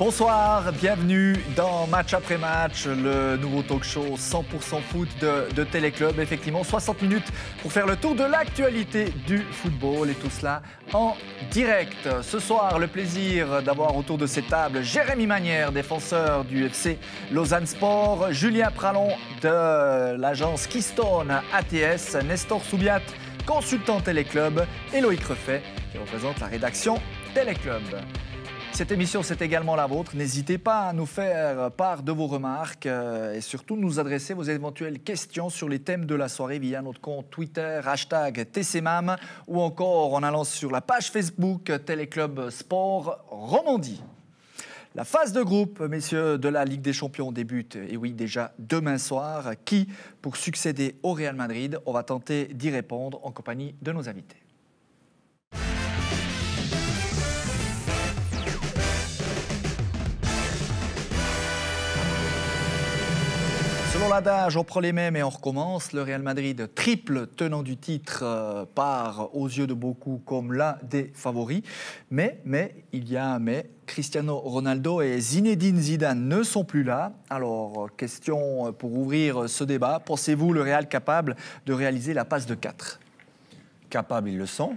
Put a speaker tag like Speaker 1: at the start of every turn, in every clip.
Speaker 1: Bonsoir, bienvenue dans Match après match, le nouveau talk show 100% foot de Téléclub. Effectivement, 60 minutes pour faire le tour de l'actualité du football et tout cela en direct. Ce soir, le plaisir d'avoir autour de cette table Jérémy Manière, défenseur du FC Lausanne Sport, Julien Pralon de l'agence Keystone ATS, Nestor Soubiat, consultant Téléclub, et Loïc Refait qui représente la rédaction Téléclub. Cette émission, c'est également la vôtre. N'hésitez pas à nous faire part de vos remarques et surtout nous adresser vos éventuelles questions sur les thèmes de la soirée via notre compte Twitter, #TCMAM ou encore en allant sur la page Facebook Téléclub Sport Romandie. La phase de groupe, messieurs, de la Ligue des Champions débute, et oui, déjà demain soir. Qui pour succéder au Real Madrid? On va tenter d'y répondre en compagnie de nos invités. Selon l'adage, on prend les mêmes et on recommence. Le Real Madrid, triple tenant du titre, part aux yeux de beaucoup comme l'un des favoris. Mais, il y a un mais. Cristiano Ronaldo et Zinedine Zidane ne sont plus là. Alors, question pour ouvrir ce débat. Pensez-vous le Real capable de réaliser la passe de 4 ?
Speaker 2: Capable, ils le sont.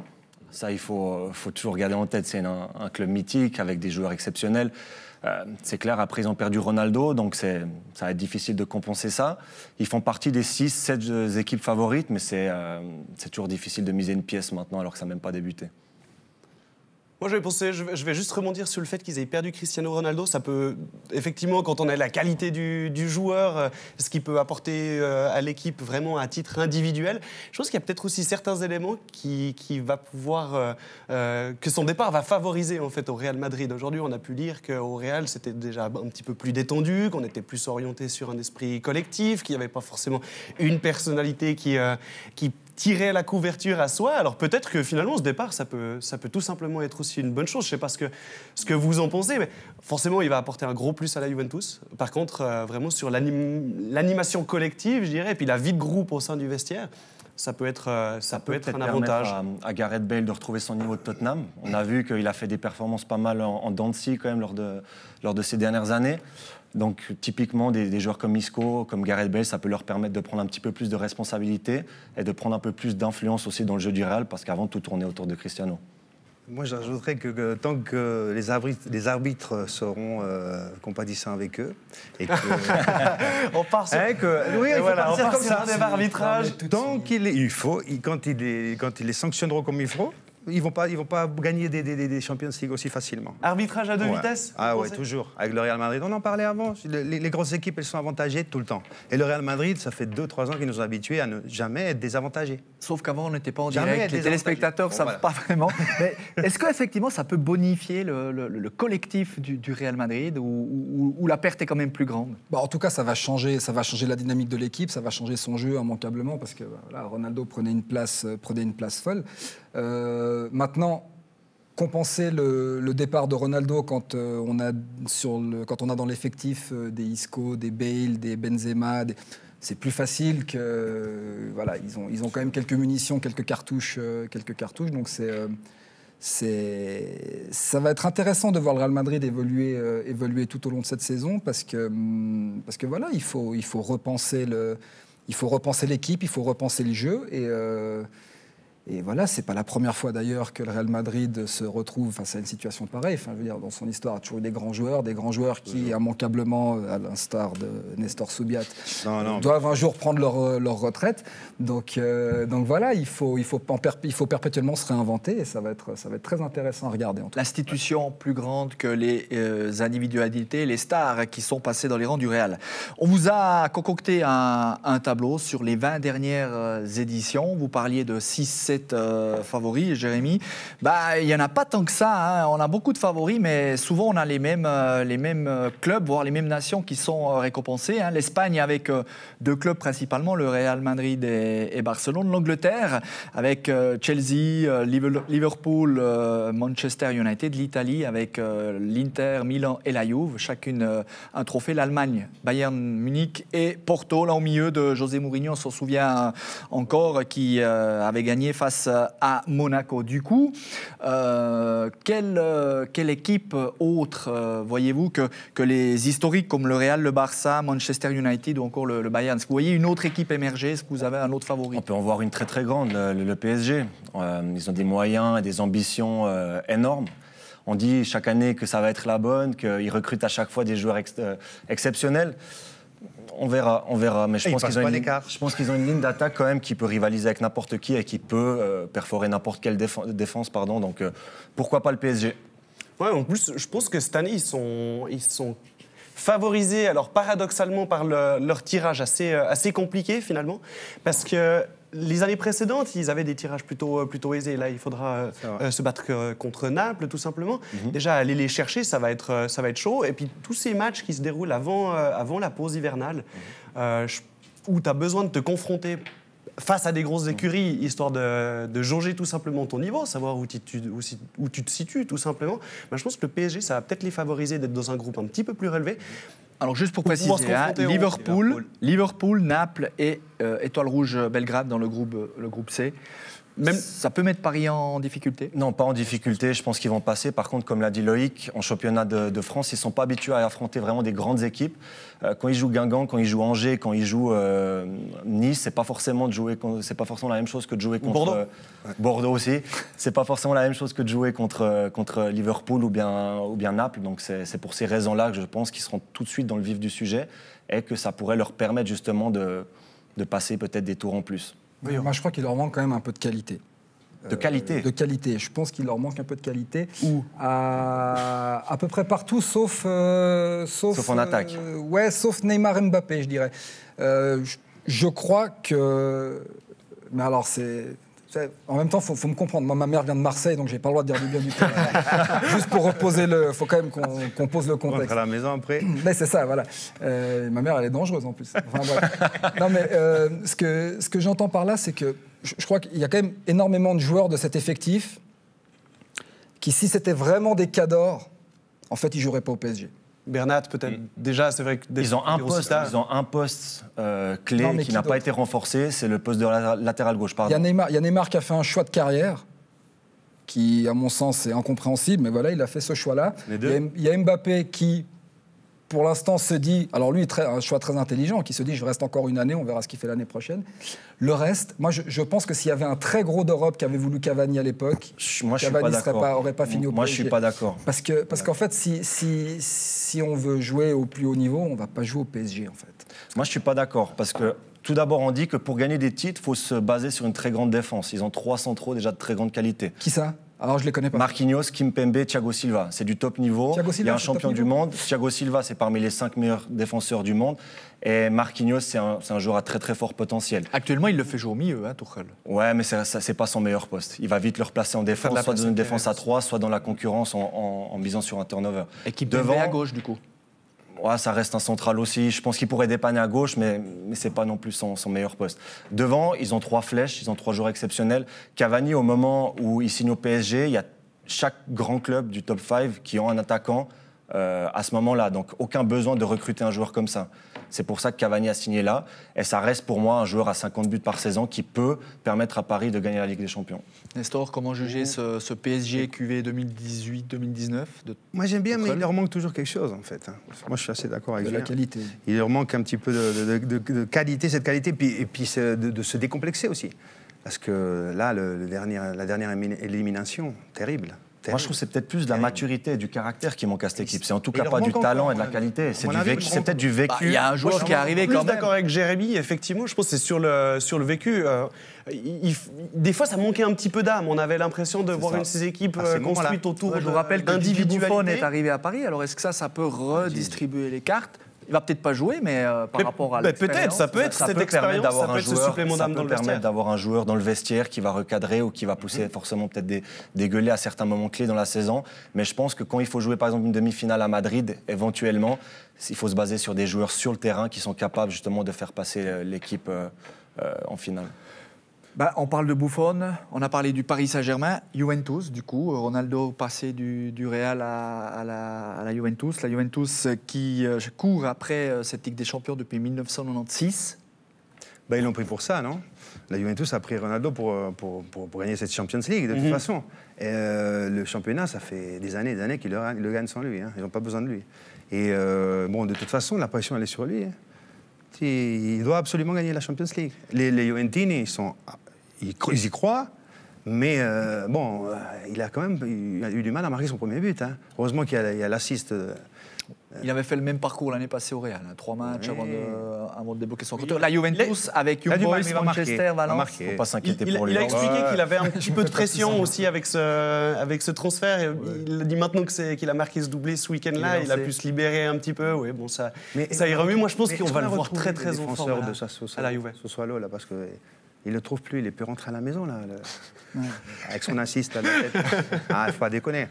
Speaker 2: Ça, il faut toujours garder en tête. C'est un club mythique avec des joueurs exceptionnels. C'est clair, après ils ont perdu Ronaldo, donc ça va être difficile de compenser ça. Ils font partie des 6-7 équipes favorites, mais c'est toujours difficile de miser une pièce maintenant alors que ça n'a même pas débuté.
Speaker 3: Moi, je vais juste rebondir sur le fait qu'ils aient perdu Cristiano Ronaldo. Ça peut, effectivement, quand on a la qualité du joueur, ce qu'il peut apporter à l'équipe vraiment à titre individuel, je pense qu'il y a peut-être aussi certains éléments qui va pouvoir, que son départ va favoriser en fait au Real Madrid. Aujourd'hui, on a pu lire qu'au Real, c'était déjà un petit peu plus détendu, qu'on était plus orienté sur un esprit collectif, qu'il n'y avait pas forcément une personnalité qui tirer la couverture à soi. Alors peut-être que finalement, ce départ, ça peut tout simplement être aussi une bonne chose. Je ne sais pas ce que vous en pensez, mais forcément, il va apporter un gros plus à la Juventus. Par contre, vraiment sur l'animation collective, je dirais, et puis la vie de groupe au sein du vestiaire, ça peut être un avantage.
Speaker 2: À Gareth Bale de retrouver son niveau de Tottenham. On a vu qu'il a fait des performances pas mal en dents de scie quand même lors de ces dernières années. Donc typiquement des joueurs comme Isco, comme Gareth Bale, ça peut leur permettre de prendre un petit peu plus de responsabilité et de prendre un peu plus d'influence aussi dans le jeu du Real, parce qu'avant tout tournait autour de Cristiano.
Speaker 4: Moi, j'ajouterais que tant que les arbitres seront compatissants avec eux et que
Speaker 3: on part sur...
Speaker 4: oui, il
Speaker 3: voilà,
Speaker 4: faut
Speaker 3: on part
Speaker 4: comme
Speaker 3: sur
Speaker 4: ça.
Speaker 3: un débat arbitrage.
Speaker 4: Tant quand ils les sanctionneront comme il faut, ils vont pas gagner des Champions League aussi facilement.
Speaker 3: Arbitrage à deux vitesses.
Speaker 4: Ah ouais, toujours. Avec le Real Madrid, on en parlait avant. Les grosses équipes, elles sont avantagées tout le temps. Et le Real Madrid, ça fait 2-3 ans qu'ils nous ont habitués à ne jamais être désavantagés.
Speaker 1: Sauf qu'avant, on n'était pas en direct. Les téléspectateurs ne savent pas vraiment. Mais est-ce qu'effectivement, ça peut bonifier le collectif du Real Madrid ou la perte est quand même plus grande?
Speaker 5: En tout cas, ça va changer la dynamique de l'équipe, ça va changer son jeu immanquablement parce que voilà, Ronaldo prenait une place folle. Maintenant, compenser le départ de Ronaldo quand on a dans l'effectif des Isco, des Bale, des Benzema, c'est plus facile que voilà, ils ont quand même quelques munitions, quelques cartouches. Donc ça va être intéressant de voir le Real Madrid évoluer tout au long de cette saison parce que voilà, il faut repenser l'équipe, il faut repenser le jeu et voilà, c'est pas la première fois d'ailleurs que le Real Madrid se retrouve face à une situation pareille. Enfin, je veux dire, dans son histoire, il y a toujours eu des grands joueurs qui, immanquablement, à l'instar de Nestor Soubiat, doivent un jour prendre leur retraite. Donc voilà, il faut perpétuellement se réinventer et ça va être très intéressant à regarder.
Speaker 1: L'institution plus grande que les individualités, les stars qui sont passées dans les rangs du Real. On vous a concocté un tableau sur les 20 dernières éditions. Vous parliez de 6-7 favoris, Jérémy. Il n'y en a pas tant que ça. On a beaucoup de favoris, mais souvent on a les mêmes clubs, voire les mêmes nations qui sont récompensées. L'Espagne avec 2 clubs principalement, le Real Madrid et Barcelone. L'Angleterre avec Chelsea, Liverpool, Manchester United. L'Italie avec l'Inter, Milan et la Juve. Chacune un trophée. L'Allemagne, Bayern Munich et Porto. Là au milieu de José Mourinho, on s'en souvient encore, qui avait gagné face face à Monaco. Du coup, quelle équipe autre voyez-vous que les historiques comme le Real, le Barça, Manchester United ou encore le Bayern? Est-ce que vous voyez une autre équipe émerger? Est-ce que vous avez un autre favori?
Speaker 2: On peut en voir une très très grande, le PSG. Ils ont des moyens et des ambitions énormes. On dit chaque année que ça va être la bonne, qu'ils recrutent à chaque fois des joueurs exceptionnels. On verra. Mais je pense qu'ils ont une ligne d'attaque quand même qui peut rivaliser avec n'importe qui et qui peut perforer n'importe quelle défense. Donc pourquoi pas le PSG?
Speaker 3: Ouais, en plus, je pense que cette année, ils sont favorisés, alors paradoxalement, par leur tirage assez compliqué finalement, parce que les années précédentes, ils avaient des tirages plutôt aisés. Là, il faudra se battre contre Naples, tout simplement. Déjà, aller les chercher, ça va être chaud. Et puis, tous ces matchs qui se déroulent avant la pause hivernale, où tu as besoin de te confronter face à des grosses écuries, histoire de jauger tout simplement ton niveau, savoir où tu te situes, tout simplement. Ben, je pense que le PSG, ça va peut-être les favoriser d'être dans un groupe un petit peu plus relevé.
Speaker 1: Alors juste pour préciser, Liverpool, Naples et Étoile Rouge Belgrade dans le groupe C. Même, ça peut mettre Paris en difficulté?
Speaker 2: Non, pas en difficulté. Je pense qu'ils vont passer. Par contre, comme l'a dit Loïc, en championnat de France, ils ne sont pas habitués à affronter vraiment des grandes équipes. Quand ils jouent Guingamp, quand ils jouent Angers, quand ils jouent Nice, c'est pas forcément la même chose que de jouer contre Bordeaux aussi. C'est pas forcément la même chose que de jouer contre Liverpool ou bien Naples. Donc c'est pour ces raisons-là que je pense qu'ils seront tout de suite dans le vif du sujet et que ça pourrait leur permettre justement de passer peut-être des tours en plus.
Speaker 5: Oui, moi, je crois qu'il leur manque quand même un peu de qualité.
Speaker 2: De qualité.
Speaker 5: De qualité. Je pense qu'il leur manque un peu de qualité. Où à peu près partout, sauf
Speaker 2: en attaque.
Speaker 5: Sauf Neymar et Mbappé, je dirais. Je crois que... Mais alors, en même temps, il faut me comprendre. Moi, ma mère vient de Marseille, donc j'ai pas le droit de dire du bien du tout. Juste pour reposer il faut quand même qu'on pose le contexte.
Speaker 4: On rentre à la maison après.
Speaker 5: Mais c'est ça, voilà. Ma mère, elle est dangereuse en plus. Enfin, voilà. Non, mais ce que j'entends par là, c'est que je crois qu'il y a quand même énormément de joueurs de cet effectif qui, si c'était vraiment des cadors, en fait, ils joueraient pas au PSG.
Speaker 3: Bernat, peut-être. Déjà, c'est vrai que...
Speaker 2: Ils ont un poste clé qui n'a pas été renforcé, c'est le poste de latéral gauche.
Speaker 5: Il y a Neymar qui a fait un choix de carrière qui, à mon sens, est incompréhensible, mais voilà, il a fait ce choix-là. Il y a Mbappé qui, pour l'instant, se dit... Alors lui, un choix très intelligent, qui se dit, je reste encore une année, on verra ce qu'il fait l'année prochaine. Le reste, moi, je pense que s'il y avait un très gros d'Europe qui avait voulu Cavani à l'époque, Cavani n'aurait pas fini au PSG.
Speaker 2: Moi, je ne suis pas d'accord.
Speaker 5: Parce qu'en fait, si on veut jouer au plus haut niveau, on ne va pas jouer au PSG, en fait.
Speaker 2: Moi, je ne suis pas d'accord, parce que tout d'abord, on dit que pour gagner des titres, il faut se baser sur une très grande défense. Ils ont 3 centraux déjà de très grande qualité.
Speaker 5: Qui ça? Alors, je les connais pas.
Speaker 2: Marquinhos, Kimpembe, Thiago Silva. C'est du top niveau. Il y a un champion du monde. Thiago Silva, c'est parmi les 5 meilleurs défenseurs du monde. Et Marquinhos, c'est un joueur à très très fort potentiel.
Speaker 1: Actuellement, il le fait jouer au milieu, Tuchel.
Speaker 2: Ouais, mais c'est pas son meilleur poste. Il va vite le replacer en défense, soit dans une défense à 3, soit dans la concurrence en misant sur un turnover.
Speaker 1: Et Kimpembe à gauche, du coup.
Speaker 2: Ouais, ça reste un central aussi. Je pense qu'il pourrait dépanner à gauche, mais c'est pas non plus son meilleur poste. Devant, ils ont 3 flèches, ils ont 3 joueurs exceptionnels. Cavani, au moment où il signe au PSG, il y a chaque grand club du top 5 qui ont un attaquant à ce moment-là. Donc, aucun besoin de recruter un joueur comme ça. C'est pour ça que Cavani a signé là. Et ça reste pour moi un joueur à 50 buts par saison qui peut permettre à Paris de gagner la Ligue des Champions.
Speaker 1: Nestor, comment juger ce PSG QV 2018-2019
Speaker 4: Moi, j'aime bien, mais il leur manque toujours quelque chose, en fait. Moi, je suis assez d'accord avec lui.
Speaker 5: De la qualité.
Speaker 4: Il leur manque un petit peu de qualité, cette qualité, et puis de se décomplexer aussi. Parce que là, la dernière élimination, terrible.
Speaker 2: Moi, je trouve que c'est peut-être plus de la maturité et du caractère qui manque à cette équipe. C'est en tout cas pas du talent et de la qualité. C'est peut-être du vécu.
Speaker 1: Il y a un joueur qui est arrivé quand même.
Speaker 3: Je suis d'accord avec Jérémy, effectivement. Je pense que c'est sur le vécu. Des fois, ça manquait un petit peu d'âme. On avait l'impression de voir une de ces équipes construites autour
Speaker 1: Je vous rappelle que Didier Buffon est arrivé à Paris. Alors, est-ce que ça peut redistribuer les cartes? Il va peut-être pas jouer, mais par rapport à l'expérience...
Speaker 3: Peut-être, ça peut être cette expérience, ça peut être ce supplément d'âme dans le vestiaire.
Speaker 2: Ça peut permettre d'avoir un joueur dans le vestiaire qui va recadrer ou qui va pousser forcément peut-être des gueulets à certains moments clés dans la saison. Mais je pense que quand il faut jouer par exemple une demi-finale à Madrid, éventuellement, il faut se baser sur des joueurs sur le terrain qui sont capables justement de faire passer l'équipe en finale.
Speaker 1: On parle de Buffon, on a parlé du Paris Saint-Germain, Juventus, du coup, Ronaldo passé du Real à la Juventus. La Juventus qui court après cette Ligue des Champions depuis 1996.
Speaker 4: Ils l'ont pris pour ça, non? La Juventus a pris Ronaldo pour gagner cette Champions League, de toute façon. Et le championnat, ça fait des années qu'ils le gagnent sans lui. Hein. Ils n'ont pas besoin de lui. Et de toute façon, la pression, elle est sur lui. Hein. Il doit absolument gagner la Champions League. Les Juventini, ils y croient, mais il a eu du mal à marquer son premier but. Hein. Heureusement qu'il y a l'assist.
Speaker 1: Il avait fait le même parcours l'année passée au Real, 3 matchs avant de débloquer son compteur. La Juventus avec Young Boys, Manchester, Valence.
Speaker 2: Il ne faut pas s'inquiéter pour lui.
Speaker 3: Il a expliqué qu'il avait un petit peu de pression aussi avec ce transfert. Il a dit maintenant qu'il a marqué ce doublé ce week-end-là, il a pu se libérer un petit peu. Oui, bon, ça ira mieux. Moi, je pense qu'on va le voir très très en forme à la Juve.
Speaker 4: Sassuolo, là, parce que il le trouve plus, il peut rentrer à la maison là, avec son assist à la tête. Il faut pas déconner.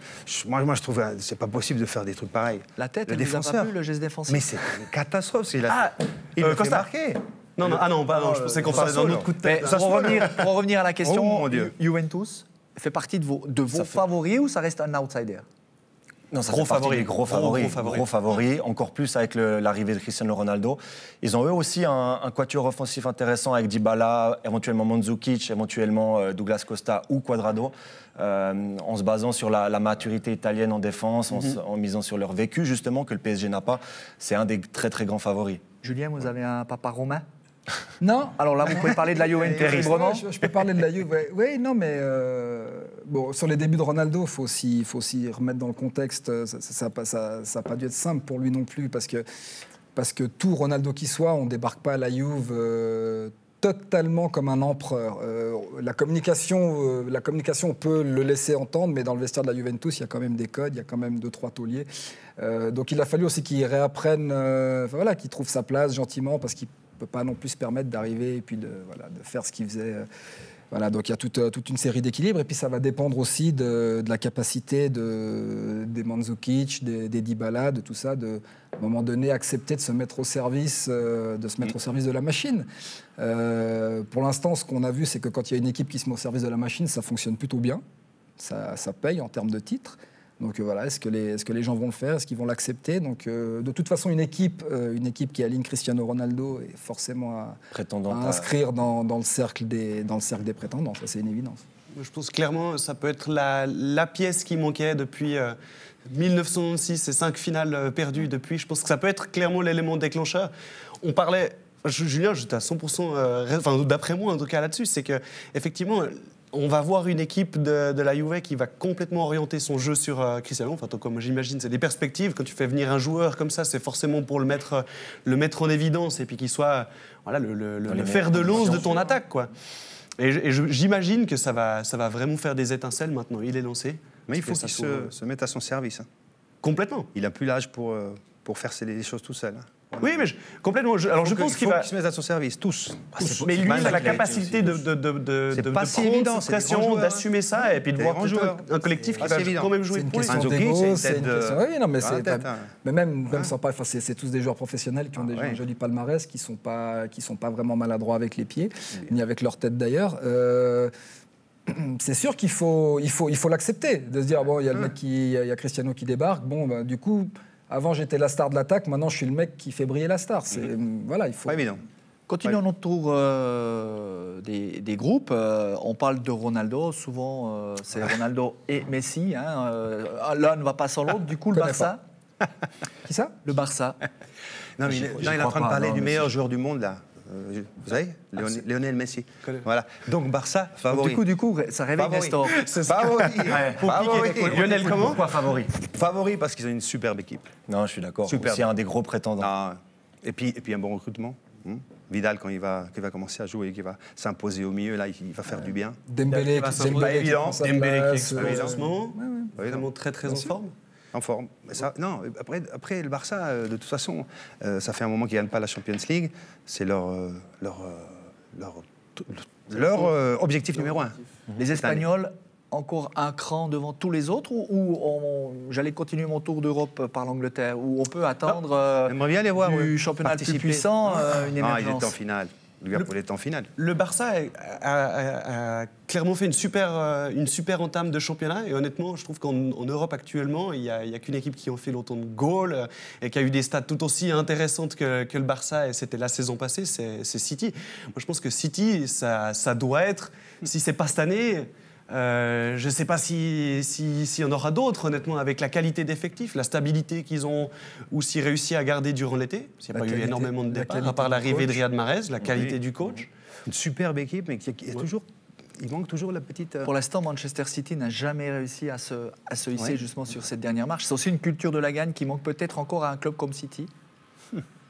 Speaker 4: Moi, je trouve que c'est pas possible de faire des trucs pareils.
Speaker 1: La tête, elle vous a pas plu, le geste défensif.
Speaker 4: Mais c'est une catastrophe. Il le fait marquer.
Speaker 3: Non, je pensais qu'on parlait d'un autre coup de tête.
Speaker 1: Pour revenir à la question,
Speaker 4: mon Dieu.
Speaker 1: Juventus fait partie de vos favoris ou ça reste un outsider?
Speaker 2: Non, ça fait partie des gros favoris, encore plus avec l'arrivée de Cristiano Ronaldo. Ils ont eux aussi un quatuor offensif intéressant avec Dybala, éventuellement Mandzukic, éventuellement Douglas Costa ou Cuadrado, en se basant sur la maturité italienne en défense, en misant sur leur vécu justement que le PSG n'a pas. C'est un des très très grands favoris.
Speaker 1: Julien, vous avez un papa romain?
Speaker 5: Non.
Speaker 1: Alors là, vous pouvez parler de la Juventus librement.
Speaker 5: Je peux parler de la Juve. Oui, non, mais sur les débuts de Ronaldo, il faut aussi remettre dans le contexte. Ça n'a pas dû être simple pour lui non plus, parce que tout Ronaldo qui soit, on ne débarque pas à la Juve totalement comme un empereur. La communication, on peut le laisser entendre, mais dans le vestiaire de la Juventus, il y a quand même des codes, il y a quand même 2-3 tauliers. Donc il a fallu aussi qu'il réapprenne, qu'il trouve sa place gentiment, parce qu'il ne peut pas non plus se permettre d'arriver et puis de faire ce qu'il faisait. Donc il y a toute une série d'équilibres, et puis ça va dépendre aussi de la capacité des Mandzukic, des Dybala, de tout ça, à un moment donné accepter de se mettre au service, de la machine. Pour l'instant, ce qu'on a vu, c'est que quand il y a une équipe qui se met au service de la machine, ça fonctionne plutôt bien, ça paye en termes de titres. Donc est-ce que les gens vont le faire? Est-ce qu'ils vont l'accepter? Donc de toute façon, une équipe qui aligne Cristiano Ronaldo est forcément à inscrire dans le cercle des prétendants. Ça, c'est une évidence.
Speaker 3: Je pense clairement ça peut être la pièce qui manquait depuis 1996 et 5 finales perdues depuis. Je pense que ça peut être clairement l'élément déclencheur. On parlait... Julien, j'étais à 100%... d'après moi, en tout cas, là-dessus, c'est qu'effectivement... On va voir une équipe de la Juve qui va complètement orienter son jeu sur Cristiano. Comme j'imagine, c'est des perspectives. Quand tu fais venir un joueur comme ça, c'est forcément pour le mettre en évidence et puis qu'il soit le fer de lance de ton attaque, quoi. Et j'imagine que ça va vraiment faire des étincelles maintenant. Il est lancé.
Speaker 4: Mais il faut qu'il se mette à son service. Hein.
Speaker 3: Complètement.
Speaker 4: Il n'a plus l'âge pour faire les choses tout seul. Hein.
Speaker 3: Oui, mais complètement. Je pense qu'il va
Speaker 4: se mettre à son service, tous.
Speaker 3: Mais lui, il a la capacité de prendre cette pression, d'assumer ça, et puis de voir un collectif qui va quand même jouer pour lui.
Speaker 5: Mais même sans pas, c'est tous des joueurs professionnels qui ont déjà un joli palmarès, qui sont pas vraiment maladroits avec les pieds, ni avec leur tête d'ailleurs. C'est sûr qu'il faut l'accepter, de se dire bon, il y a le mec il y a Cristiano qui débarque, bon, du coup. Avant, j'étais la star de l'attaque. Maintenant, je suis le mec qui fait briller la star. Il faut.
Speaker 4: Pas évident.
Speaker 1: Continuons notre tour des groupes. On parle de Ronaldo. Souvent, c'est Ronaldo et Messi. L'un ne va pas sans l'autre. Du coup, le Barça.
Speaker 5: Qui ça?
Speaker 1: Le Barça.
Speaker 4: Non, il est en train de parler du meilleur joueur du monde, là. Vous savez, Lionel Messi. Voilà. Donc Barça, favori.
Speaker 1: Du coup, ça réveille Nestor.
Speaker 4: Favori.
Speaker 3: Lionel, comment?
Speaker 2: Pourquoi favori?
Speaker 4: Favori parce qu'ils ont une superbe équipe.
Speaker 2: Non, je suis d'accord. C'est un des gros prétendants.
Speaker 4: Et puis un bon recrutement. Vidal, quand il va commencer à jouer, qui va s'imposer au milieu, là, il va faire du bien.
Speaker 5: Dembélé qui
Speaker 3: explose en ce moment. Vraiment très très en forme.
Speaker 4: En forme. Après, le Barça, de toute façon, ça fait un moment qu'ils ne gagnent pas la Champions League. C'est leur objectif numéro 1.
Speaker 1: Les Espagnols, encore un cran devant tous les autres, ou j'allais continuer mon tour d'Europe par l'Angleterre, où on peut attendre
Speaker 4: bien les voir,
Speaker 1: du championnat le plus puissant une émergence.
Speaker 4: Ils étaient en finale. Liverpool est en finale.
Speaker 3: Le Barça a clairement fait une super entame de championnat. Et honnêtement, je trouve qu'en Europe actuellement, il n'y a qu'une équipe qui en fait l'autant de goals et qui a eu des stats tout aussi intéressantes que le Barça. Et c'était la saison passée, c'est City. Moi, je pense que City, ça doit être, si ce n'est pas cette année... je ne sais pas s'il y en aura d'autres, honnêtement, avec la qualité d'effectifs, la stabilité qu'ils ont aussi réussi à garder durant l'été. Il n'y a pas eu énormément de départs, à part l'arrivée de Riyad Mahrez, la qualité du coach.
Speaker 4: Une superbe équipe, mais qui est toujours... Il manque toujours la petite...
Speaker 1: Pour l'instant, Manchester City n'a jamais réussi à se hisser justement sur cette dernière marche. C'est aussi une culture de la gagne qui manque peut-être encore à un club comme City.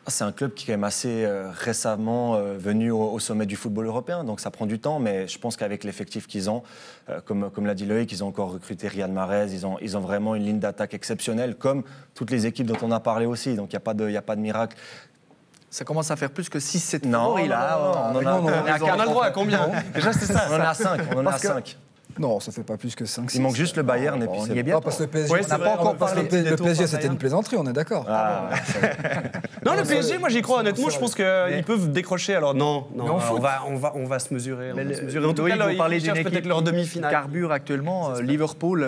Speaker 2: C'est un club qui est quand même assez récemment venu au sommet du football européen, donc ça prend du temps, mais je pense qu'avec l'effectif qu'ils ont, comme l'a dit Loïc, ils ont encore recruté Riyad Mahrez, ils ont vraiment une ligne d'attaque exceptionnelle, comme toutes les équipes dont on a parlé aussi, donc il n'y a pas de miracle.
Speaker 1: Ça commence à faire plus que 6-7
Speaker 2: favoris là.
Speaker 3: On a le droit à combien? Déjà, c'est ça.
Speaker 2: On en a 5. On en a 5.
Speaker 5: Non, ça fait pas plus que 5.
Speaker 2: Il manque juste le Bayern et puis
Speaker 1: on y est bien.
Speaker 5: Parce que le PSG,
Speaker 3: Ouais,
Speaker 5: on n'a pas encore parlé. Le PSG, c'était une plaisanterie, on est d'accord.
Speaker 3: Non, le PSG, moi j'y crois honnêtement. Je pense qu'ils peuvent décrocher. Alors non, on va se mesurer. En tout cas,
Speaker 1: vous parlez d'une équipe
Speaker 3: peut-être leur demi-finale.
Speaker 1: Carbure actuellement. Liverpool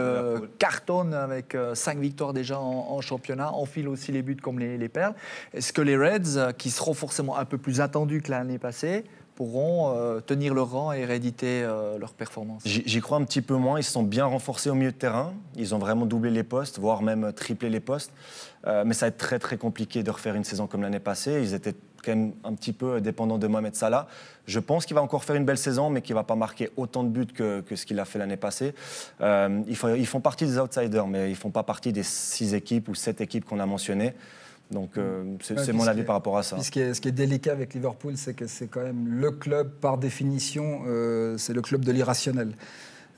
Speaker 1: cartonne avec 5 victoires déjà en championnat, enfile aussi les buts comme les perles. Est-ce que les Reds, qui seront forcément un peu plus attendus que l'année passée, pourront tenir leur rang et rééditer leur performance?
Speaker 2: J'y crois un petit peu moins. Ils se sont bien renforcés au milieu de terrain. Ils ont vraiment doublé les postes, voire même triplé les postes. Mais ça va être très très compliqué de refaire une saison comme l'année passée. Ils étaient quand même un petit peu dépendants de Mohamed Salah. Je pense qu'il va encore faire une belle saison, mais qu'il ne va pas marquer autant de buts que ce qu'il a fait l'année passée. Ils font partie des outsiders, mais ils ne font pas partie des 6 équipes ou 7 équipes qu'on a mentionnées. Donc c'est mon avis par rapport à ça.
Speaker 5: Ce qui est délicat avec Liverpool, c'est que c'est quand même le club, par définition, c'est le club de l'irrationnel.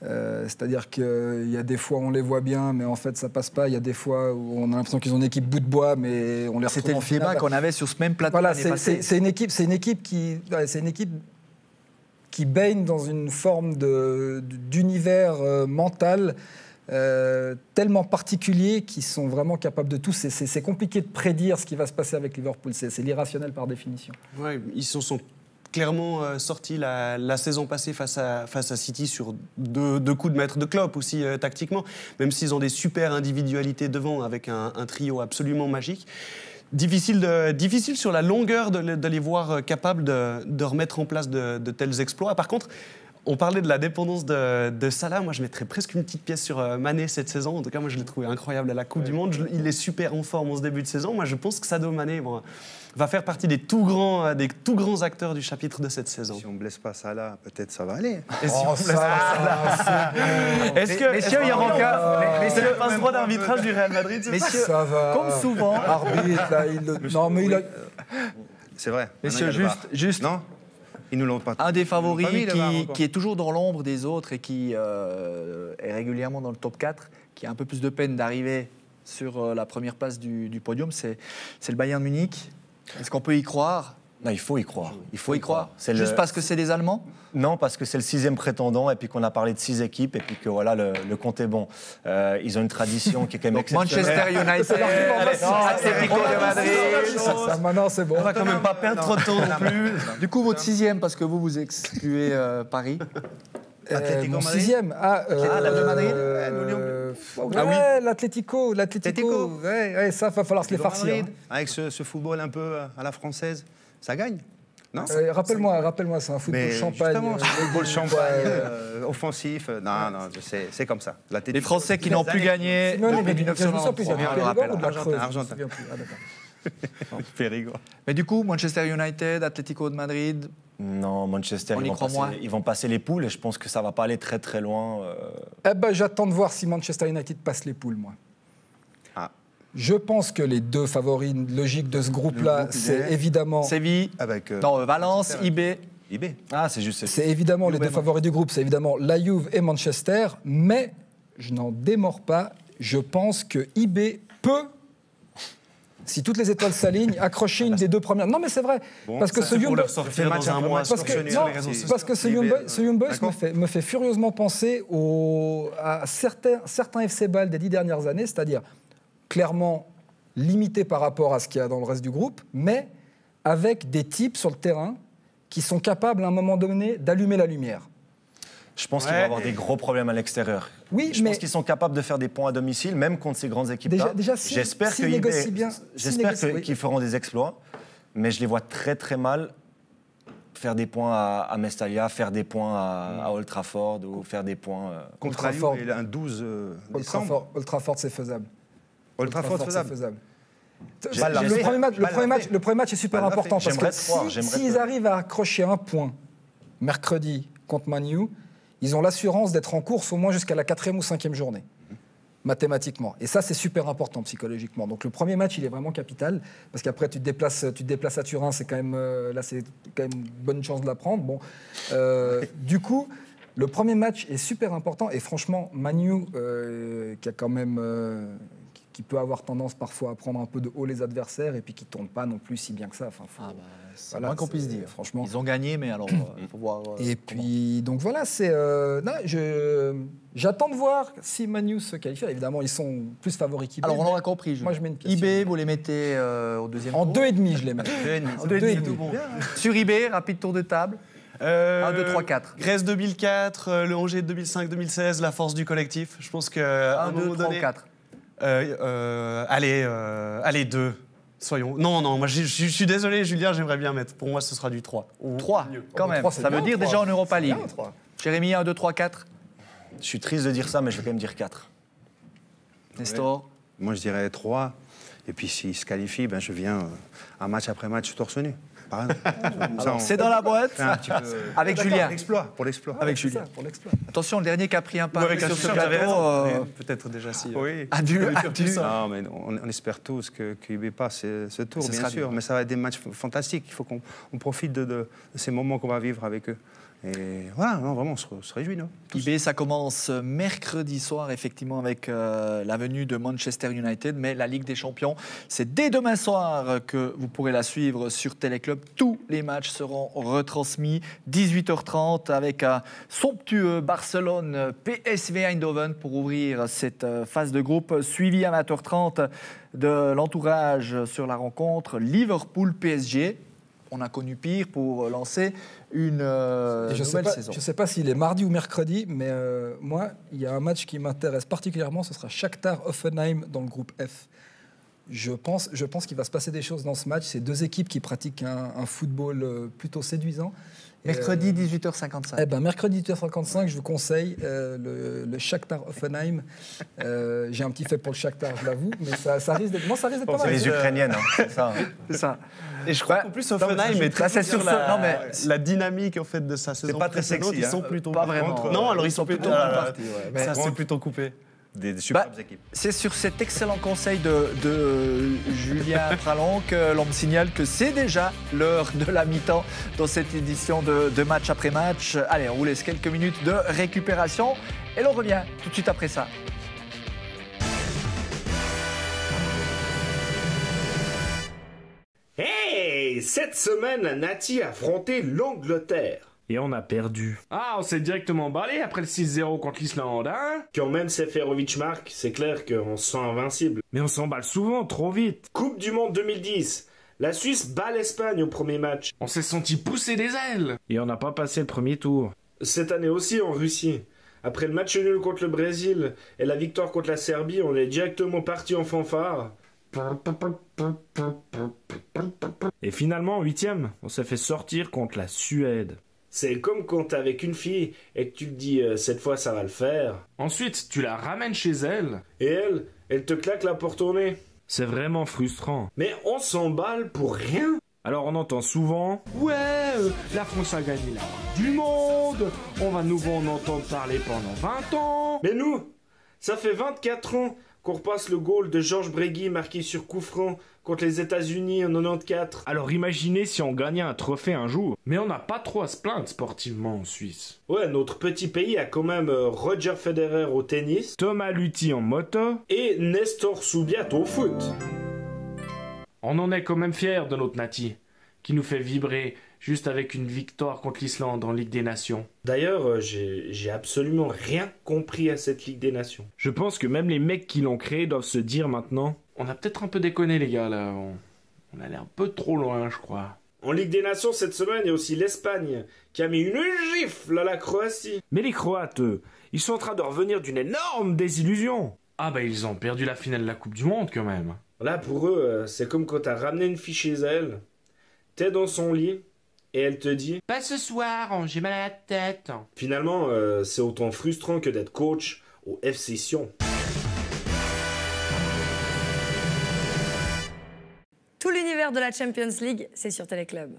Speaker 5: C'est-à-dire qu'il y a des fois où on les voit bien, mais en fait ça passe pas. Il y a des fois où on a l'impression qu'ils ont une équipe bout de bois, mais on les retrouve en finale.
Speaker 1: C'était le débat qu'on avait sur ce même plateau.
Speaker 5: Voilà, c'est une équipe qui baigne dans une forme d'univers mental tellement particuliers qu'ils sont vraiment capables de tout. C'est compliqué de prédire ce qui va se passer avec Liverpool. C'est l'irrationnel par définition.
Speaker 3: Ouais, ils se sont clairement sortis la saison passée face à City sur deux coups de maître de Klopp aussi tactiquement, même s'ils ont des super individualités devant avec un trio absolument magique. Difficile sur la longueur de les voir capables de remettre en place de tels exploits. Par contre, on parlait de la dépendance de Salah. Moi, je mettrais presque une petite pièce sur Mané cette saison. En tout cas, moi, je l'ai trouvé incroyable à la Coupe du Monde. Il est super en forme en ce début de saison. Moi, je pense que Sadio Mané va faire partie des tout grands acteurs du chapitre de cette saison.
Speaker 4: Si on ne blesse pas Salah, peut-être ça va aller.
Speaker 3: Et si on blesse pas Salah,
Speaker 1: Messieurs, il y aura
Speaker 3: messieurs, passe droit d'arbitrage du Real Madrid.
Speaker 5: Messieurs, ça va.
Speaker 1: Comme souvent.
Speaker 5: Arbitre, là, non, mais il a...
Speaker 4: C'est vrai.
Speaker 1: Messieurs, juste.
Speaker 4: Non. Ils nous l'ont pas.
Speaker 1: Un des favoris qui est toujours dans l'ombre des autres et qui est régulièrement dans le top 4, qui a un peu plus de peine d'arriver sur la première place du podium, c'est le Bayern Munich. Est-ce qu'on peut y croire?
Speaker 2: Non, il faut y croire.
Speaker 1: Il faut y croire. Juste parce que c'est des Allemands?
Speaker 2: Non, parce que c'est le 6e prétendant et puis qu'on a parlé de 6 équipes et puis que voilà, le compte est bon. Ils ont une tradition qui est quand même exceptionnelle.
Speaker 1: Manchester United, Atlético de Madrid.
Speaker 5: Maintenant, c'est bon.
Speaker 3: On va quand même pas perdre trop de temps non plus.
Speaker 1: Du coup, votre 6e, parce que vous excluez Paris.
Speaker 5: Mon 6e.
Speaker 1: le Madrid.
Speaker 5: L'Atlético. Ouais, ça, va falloir se les farcir.
Speaker 4: Avec ce football un peu à la française, ça gagne. Non,
Speaker 5: rappelle-moi, c'est un football champagne.
Speaker 4: Football champagne, offensif. Non, c'est comme ça.
Speaker 1: Les Français qui n'ont plus gagné depuis 1993.
Speaker 4: Argentin. Périgord.
Speaker 1: Mais du coup, Manchester United, Atlético de Madrid.
Speaker 2: Non, Manchester, ils vont passer les poules et je pense que ça ne va pas aller très très loin.
Speaker 5: J'attends de voir si Manchester United passe les poules, moi. Je pense que les 2 favoris logiques de ce groupe-là, c'est évidemment...
Speaker 1: Séville, Valence, IB.
Speaker 2: Ah, c'est juste...
Speaker 5: C'est évidemment les 2 favoris du groupe, c'est évidemment la Juve et Manchester, mais je n'en démords pas, je pense que IB peut... Si toutes les étoiles s'alignent, accrocher une des 2 premières. Non, mais c'est vrai. Parce que ce Young Boys me fait furieusement penser à certains FC Bâle des 10 dernières années, c'est-à-dire clairement limité par rapport à ce qu'il y a dans le reste du groupe, mais avec des types sur le terrain qui sont capables à un moment donné d'allumer la lumière.
Speaker 2: Je pense qu'ils vont avoir des gros problèmes à l'extérieur.
Speaker 5: Oui,
Speaker 2: je
Speaker 5: mais
Speaker 2: pense qu'ils sont capables de faire des points à domicile, même contre ces grandes équipes-là.
Speaker 5: déjà,
Speaker 2: J'espère
Speaker 5: s'ils négocient bien,
Speaker 2: qu'ils feront des exploits, mais je les vois très très mal faire des points à Mestalla, faire des points à Old Trafford ou faire des points...
Speaker 4: Contre
Speaker 5: Old Trafford.
Speaker 4: il a un 12 décembre.
Speaker 5: Old Trafford, c'est faisable.
Speaker 4: Old Trafford, c'est faisable.
Speaker 5: Le premier match est super important parce que s'ils arrivent à accrocher un point mercredi contre Man U, ils ont l'assurance d'être en course au moins jusqu'à la 4e ou 5e journée, mathématiquement. Et ça, c'est super important psychologiquement. Donc le premier match, il est vraiment capital parce qu'après, tu te déplaces à Turin, c'est quand même là, c'est quand même une bonne chance de la prendre. Bon, du coup. Le premier match est super important et franchement, Man U, qui a quand même, qui peut avoir tendance parfois à prendre un peu de haut les adversaires et puis qui ne tourne pas non plus si bien que ça. Enfin,
Speaker 1: c'est moins qu'on puisse dire.
Speaker 5: Franchement.
Speaker 1: Ils ont gagné, mais alors il faut voir.
Speaker 5: Et puis donc voilà, j'attends de voir si Man U se qualifie. Évidemment, ils sont plus favoris qu'IB.
Speaker 1: Alors on l'aura compris.
Speaker 5: Moi, je mets une question.
Speaker 1: IB, vous les mettez au deuxième
Speaker 5: en
Speaker 1: tour.
Speaker 5: 2,5, je les mets.
Speaker 1: En 2,5, tout bon. Sur IB, rapide tour de table. 1, 2, 3, 4.
Speaker 3: Grèce 2004, le Angers 2005-2016, la force du collectif. Je pense qu'à
Speaker 1: 1, 2, 3, 4.
Speaker 3: Allez, 2. Soyons. Non, moi je suis désolé, Julien, j'aimerais bien mettre. Pour moi, ce sera du 3.
Speaker 1: 3, quand même.
Speaker 5: 3,
Speaker 1: ça veut
Speaker 5: bien,
Speaker 1: dire
Speaker 5: 3.
Speaker 1: déjà en Europa League.
Speaker 5: Bien, 3.
Speaker 1: Jérémy, 1, 2, 3, 4.
Speaker 2: Je suis triste de dire ça, mais je vais quand même dire 4.
Speaker 1: Nestor.
Speaker 4: Moi, je dirais 3. Et puis, s'il se qualifie, ben, je viens un match après match torse nu.
Speaker 1: Alors, c'est dans la boîte. Avec Julien.
Speaker 4: Pour l'exploit.
Speaker 1: Avec Julien.
Speaker 5: Pour l'exploit.
Speaker 1: Attention, le dernier qui a pris un pas
Speaker 3: Avec
Speaker 1: sur
Speaker 3: un
Speaker 1: ce
Speaker 3: super
Speaker 1: plateau.
Speaker 3: peut-être déjà si.
Speaker 4: Oui.
Speaker 1: Adieu.
Speaker 4: Non, mais on espère tous que UB passe ce tour, bien sûr. Mais ça va être des matchs fantastiques. Il faut qu'on profite de ces moments qu'on va vivre avec eux. Et voilà, non, vraiment, on se réjouit, nous.
Speaker 1: IB, ça commence mercredi soir, effectivement, avec la venue de Manchester United. Mais la Ligue des Champions, c'est dès demain soir que vous pourrez la suivre sur Téléclub. Tous les matchs seront retransmis. 18h30 avec un somptueux Barcelone-PSV Eindhoven pour ouvrir cette phase de groupe. Suivi à 20h30 de l'entourage sur la rencontre Liverpool-PSG. On a connu pire pour lancer une nouvelle saison.
Speaker 5: Je ne sais pas s'il est mardi ou mercredi, mais moi, il y a un match qui m'intéresse particulièrement, ce sera Shakhtar Hoffenheim dans le groupe F. Je pense qu'il va se passer des choses dans ce match. C'est deux équipes qui pratiquent un football plutôt séduisant.
Speaker 1: Mercredi 18h55.
Speaker 5: Eh ben, mercredi 18h55, je vous conseille le Shakhtar Hoffenheim. J'ai un petit fait pour le Shakhtar, je l'avoue, mais ça risque d'être pas mal.
Speaker 2: C'est les Ukrainiennes, c'est ça.
Speaker 1: C'est ça.
Speaker 3: Et je crois qu'en plus, Hoffenheim est très
Speaker 1: sur
Speaker 3: la dynamique en fait, de sa saison.
Speaker 4: C'est pas très sexy.
Speaker 3: Ils sont plutôt
Speaker 1: pas vraiment.
Speaker 3: Non, alors ils sont plutôt
Speaker 1: partis.
Speaker 3: Ça, c'est plutôt coupé.
Speaker 4: Des superbes équipes.
Speaker 1: C'est sur cet excellent conseil de Julien Pralon que l'on me signale que c'est déjà l'heure de la mi-temps dans cette édition de match après match. Allez, on vous laisse quelques minutes de récupération et l'on revient tout de suite après ça.
Speaker 6: Hey, cette semaine, Nati a affronté l'Angleterre.
Speaker 7: Et on a perdu. Ah, on s'est directement emballé après le 6-0 contre l'Islande, hein?
Speaker 6: Quand même Seferovic marque, c'est clair qu'on se sent invincible.
Speaker 7: Mais on s'emballe souvent, trop vite.
Speaker 6: Coupe du Monde 2010. La Suisse bat l'Espagne au premier match.
Speaker 7: On s'est senti pousser des ailes. Et on n'a pas passé le premier tour.
Speaker 6: Cette année aussi en Russie. Après le match nul contre le Brésil et la victoire contre la Serbie, on est directement parti en fanfare.
Speaker 7: Et finalement, en 8e, on s'est fait sortir contre la Suède.
Speaker 6: C'est comme quand t'es avec une fille et que tu te dis cette fois ça va le faire.
Speaker 7: Ensuite, tu la ramènes chez elle.
Speaker 6: Et elle te claque la porte au nez.
Speaker 7: C'est vraiment frustrant.
Speaker 6: Mais on s'emballe pour rien.
Speaker 7: Alors on entend souvent « Ouais, la France a gagné la Coupe du Monde, on va nous en entendre parler pendant 20 ans !»
Speaker 6: Mais nous, ça fait 24 ans qu'on repasse le goal de Georges Bregui marqué sur coup franc contre les États-Unis en 94.
Speaker 7: Alors imaginez si on gagnait un trophée un jour. Mais on n'a pas trop à se plaindre sportivement en Suisse.
Speaker 6: Ouais, notre petit pays a quand même Roger Federer au tennis,
Speaker 7: Thomas Luthi en moto
Speaker 6: et Nestor Soubiat au foot.
Speaker 7: On en est quand même fiers de notre Nati, qui nous fait vibrer juste avec une victoire contre l'Islande en Ligue des Nations.
Speaker 6: D'ailleurs, j'ai absolument rien compris à cette Ligue des Nations.
Speaker 7: Je pense que même les mecs qui l'ont créée doivent se dire maintenant « On a peut-être un peu déconné les gars là, on allait un peu trop loin je crois ». En Ligue des Nations cette semaine, il y a aussi l'Espagne qui a mis une gifle à la Croatie. Mais les Croates, eux, ils sont en train de revenir d'une énorme désillusion. Ah bah ils ont perdu la finale de la Coupe du Monde quand même. Là pour eux, c'est comme quand t'as ramené une fille chez elle, t'es dans son lit et elle te dit « Pas ce soir, j'ai mal à la tête ». Finalement, c'est autant frustrant que d'être coach au FC Sion.
Speaker 8: Tout l'univers de la Champions League, c'est sur Téléclub.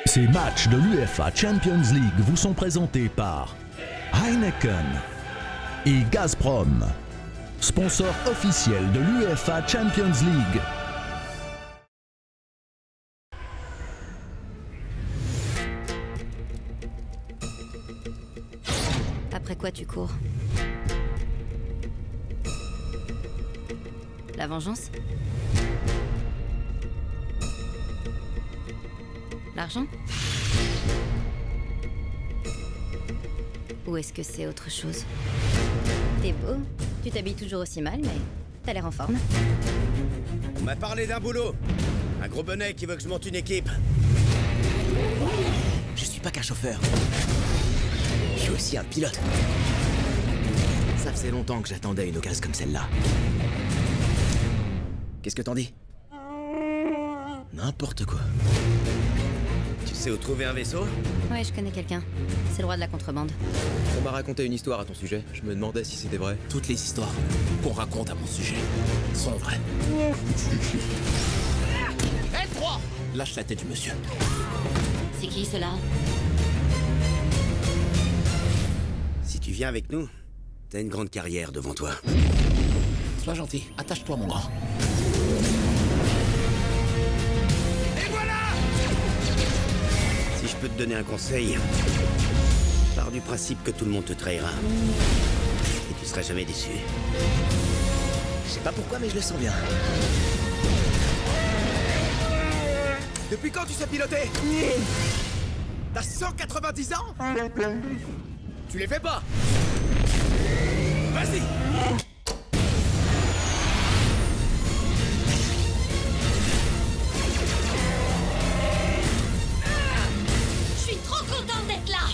Speaker 9: Ces matchs de l'UEFA Champions League vous sont présentés par Heineken et Gazprom, sponsor officiel de l'UEFA Champions League.
Speaker 10: Après quoi tu cours? La vengeance? L'argent? Ou est-ce que c'est autre chose? T'es beau, tu t'habilles toujours aussi mal, mais t'as l'air en forme.
Speaker 11: On m'a parlé d'un boulot. Un gros bonnet qui veut que je monte une équipe. Je suis pas qu'un chauffeur. Je suis aussi un pilote. Ça faisait longtemps que j'attendais une occasion comme celle-là. Qu'est-ce que t'en dis? N'importe quoi. Tu sais où trouver un vaisseau?
Speaker 10: Ouais, je connais quelqu'un. C'est le roi de la contrebande.
Speaker 11: On m'a raconté une histoire à ton sujet. Je me demandais si c'était vrai. Toutes les histoires qu'on raconte à mon sujet sont vraies. L3! Lâche la tête du monsieur.
Speaker 10: C'est qui cela?
Speaker 11: Si tu viens avec nous, t'as une grande carrière devant toi. Sois gentil, attache-toi mon grand. Et voilà! Si je peux te donner un conseil, pars du principe que tout le monde te trahira. Et tu seras jamais déçu. Je sais pas pourquoi, mais je le sens bien. Depuis quand tu sais piloter? T'as 190 ans? Tu les fais pas? Vas-y!
Speaker 10: Je suis trop contente d'être là!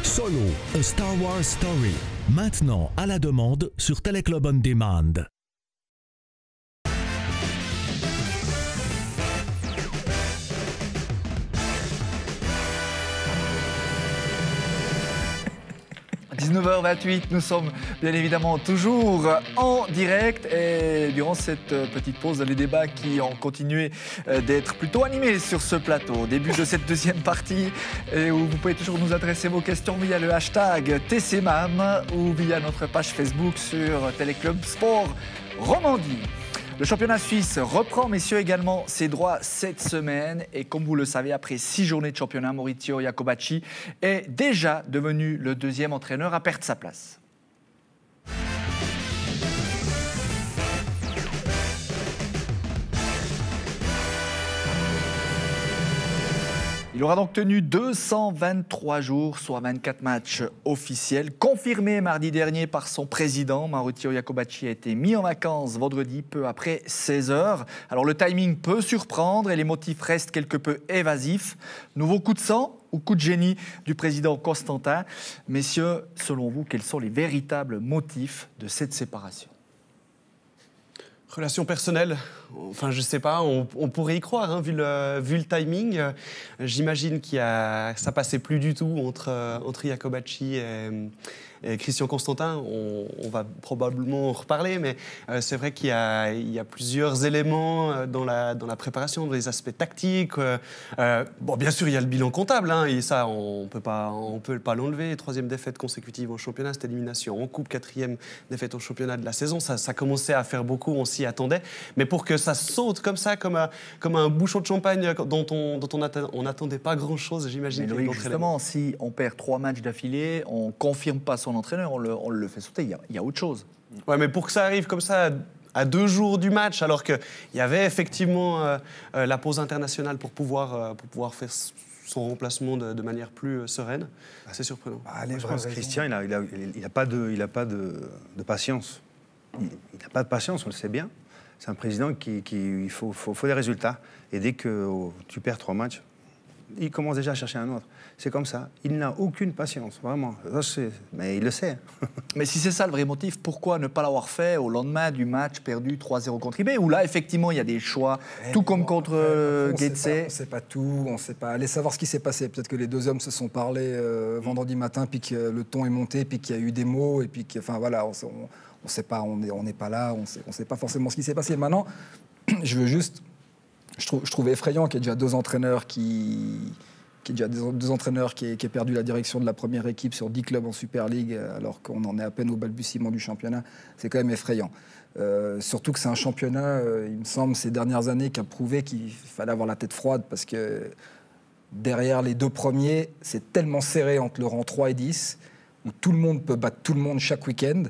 Speaker 9: Solo, A Star Wars Story. Maintenant à la demande sur Téléclub On Demand.
Speaker 1: – 19h28, nous sommes bien évidemment toujours en direct et durant cette petite pause, les débats qui ont continué d'être plutôt animés sur ce plateau. Début de cette deuxième partie où vous pouvez toujours nous adresser vos questions via le hashtag TCMAM ou via notre page Facebook sur Téléclub Sport Romandie. Le championnat suisse reprend, messieurs, également ses droits cette semaine. Et comme vous le savez, après 6 journées de championnat, Maurizio Iacobacci est déjà devenu le deuxième entraîneur à perdre sa place. Il aura donc tenu 223 jours, soit 24 matchs officiels, confirmé mardi dernier par son président. Maurizio Iacobacci a été mis en vacances vendredi, peu après 16 heures. Alors le timing peut surprendre et les motifs restent quelque peu évasifs. Nouveau coup de sang ou coup de génie du président Constantin. Messieurs, selon vous, quels sont les véritables motifs de cette séparation ?
Speaker 3: Relation personnelle Enfin, je sais pas, on pourrait y croire, hein, vu le timing. J'imagine ça passait plus du tout entre Iacobacci et Christian Constantin. On va probablement en reparler, mais c'est vrai qu'il y a plusieurs éléments dans la préparation, dans les aspects tactiques. Bon, bien sûr, il y a le bilan comptable, hein, et ça, on peut pas l'enlever. 3e défaite consécutive en championnat, cette élimination en coupe, 4e défaite en championnat de la saison. Ça commençait à faire beaucoup, on s'y attendait. Mais pour que ça saute comme ça, comme un bouchon de champagne dont on n'attendait pas grand-chose, j'imagine.
Speaker 1: Mais Loïc, justement, si on perd 3 matchs d'affilée, on confirme pas son entraîneur, on le fait sauter. Il y a autre chose.
Speaker 3: Ouais, mais pour que ça arrive comme ça, à 2 jours du match, alors qu'il y avait effectivement la pause internationale pour pouvoir faire son remplacement de manière plus sereine, c'est surprenant.
Speaker 4: Je pense que Christian, il n'a pas de patience. Il n'a pas de patience, on le sait bien. C'est un président il faut des résultats. Et dès que tu perds 3 matchs, il commence déjà à chercher un autre. C'est comme ça. Il n'a aucune patience, vraiment. Mais il le sait.
Speaker 1: Mais si c'est ça le vrai motif, pourquoi ne pas l'avoir fait au lendemain du match perdu 3-0 contre IB, où là, effectivement, il y a des choix, tout comme contre Getse.
Speaker 5: On ne sait pas tout, on ne sait pas. Allez savoir ce qui s'est passé. Peut-être que les 2 hommes se sont parlé vendredi matin, puis que le ton est monté, puis qu'il y a eu des mots, et puis enfin voilà, on ne sait pas, on n'est pas là, on ne sait pas forcément ce qui s'est passé. Maintenant, je veux juste... Je trouve effrayant qu'il y ait déjà 2 entraîneurs qui aient perdu la direction de la première équipe sur 10 clubs en Super League, alors qu'on en est à peine au balbutiement du championnat. C'est quand même effrayant. Surtout que c'est un championnat, il me semble, ces dernières années, qui a prouvé qu'il fallait avoir la tête froide, parce que derrière les 2 premiers, c'est tellement serré entre le rang 3 et 10, où tout le monde peut battre tout le monde chaque week-end.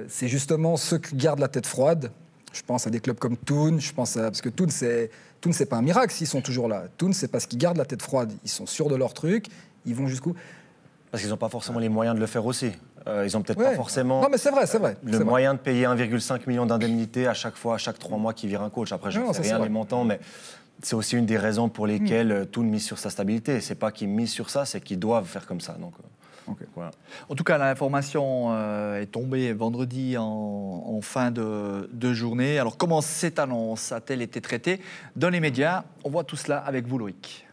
Speaker 5: C'est justement ceux qui gardent la tête froide. Je pense à des clubs comme Thun, parce que Thun, c'est pas un miracle s'ils sont toujours là. Thun, c'est parce qu'ils gardent la tête froide. Ils sont sûrs de leur truc, ils vont jusqu'au...
Speaker 2: Parce qu'ils n'ont pas forcément les moyens de le faire aussi. Ils n'ont peut-être pas forcément...
Speaker 5: Non, mais c'est vrai.
Speaker 2: Le moyen de payer 1,5 million d'indemnités à chaque 3 mois qu'ils virent un coach. Après, je ne sais rien des montants, mais c'est aussi une des raisons pour lesquelles Thun mise sur sa stabilité. C'est pas qu'ils misent sur ça, c'est qu'ils doivent faire comme ça. Donc...
Speaker 1: Okay. Voilà. En tout cas, l'information est tombée vendredi en fin de journée. Alors, comment cette annonce a-t-elle été traitée dans les médias? On voit tout cela avec vous, Loïc.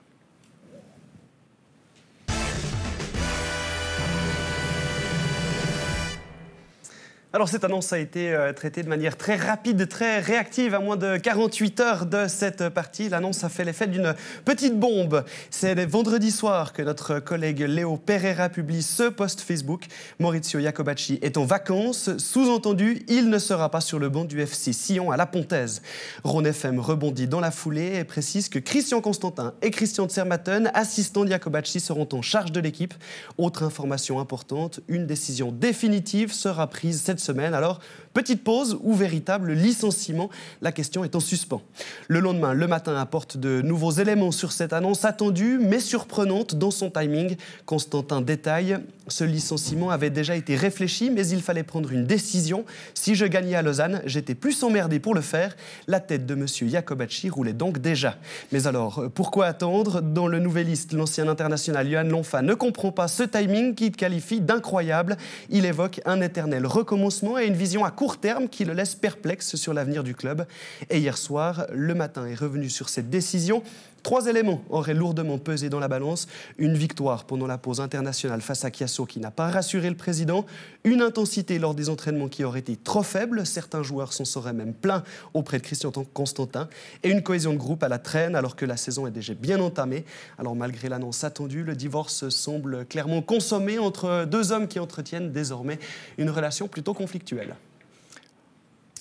Speaker 3: Alors cette annonce a été traitée de manière très rapide, très réactive, à moins de 48 heures de cette partie. L'annonce a fait l'effet d'une petite bombe. C'est vendredi soir que notre collègue Léo Pereira publie ce post Facebook. Maurizio Iacobacci est en vacances. Sous-entendu, il ne sera pas sur le banc du FC Sion à la Pontaise. Rhône FM rebondit dans la foulée et précise que Christian Constantin et Christian Zermatten, assistants d'Iacobacci, seront en charge de l'équipe. Autre information importante, une décision définitive sera prise cette semaine. Alors, petite pause ou véritable licenciement, la question est en suspens. Le lendemain, le matin apporte de nouveaux éléments sur cette annonce attendue mais surprenante dans son timing. Constantin détaille, ce licenciement avait déjà été réfléchi mais il fallait prendre une décision. Si je gagnais à Lausanne, j'étais plus emmerdé pour le faire. La tête de monsieur Iacobacci roulait donc déjà. Mais alors, pourquoi attendre? Dans le Nouvelliste, l'ancien international Johan Lonfa ne comprend pas ce timing qu'il qualifie d'incroyable. Il évoque un éternel recommencement et une vision à court terme qui le laisse perplexe sur l'avenir du club. Et hier soir, le matin est revenu sur cette décision. 3 éléments auraient lourdement pesé dans la balance. Une victoire pendant la pause internationale face à Chiasso qui n'a pas rassuré le président. Une intensité lors des entraînements qui aurait été trop faible. Certains joueurs s'en seraient même plaints auprès de Christian Constantin. Et une cohésion de groupe à la traîne alors que la saison est déjà bien entamée. Alors malgré l'annonce attendue, le divorce semble clairement consommé entre 2 hommes qui entretiennent désormais une relation plutôt conflictuelle.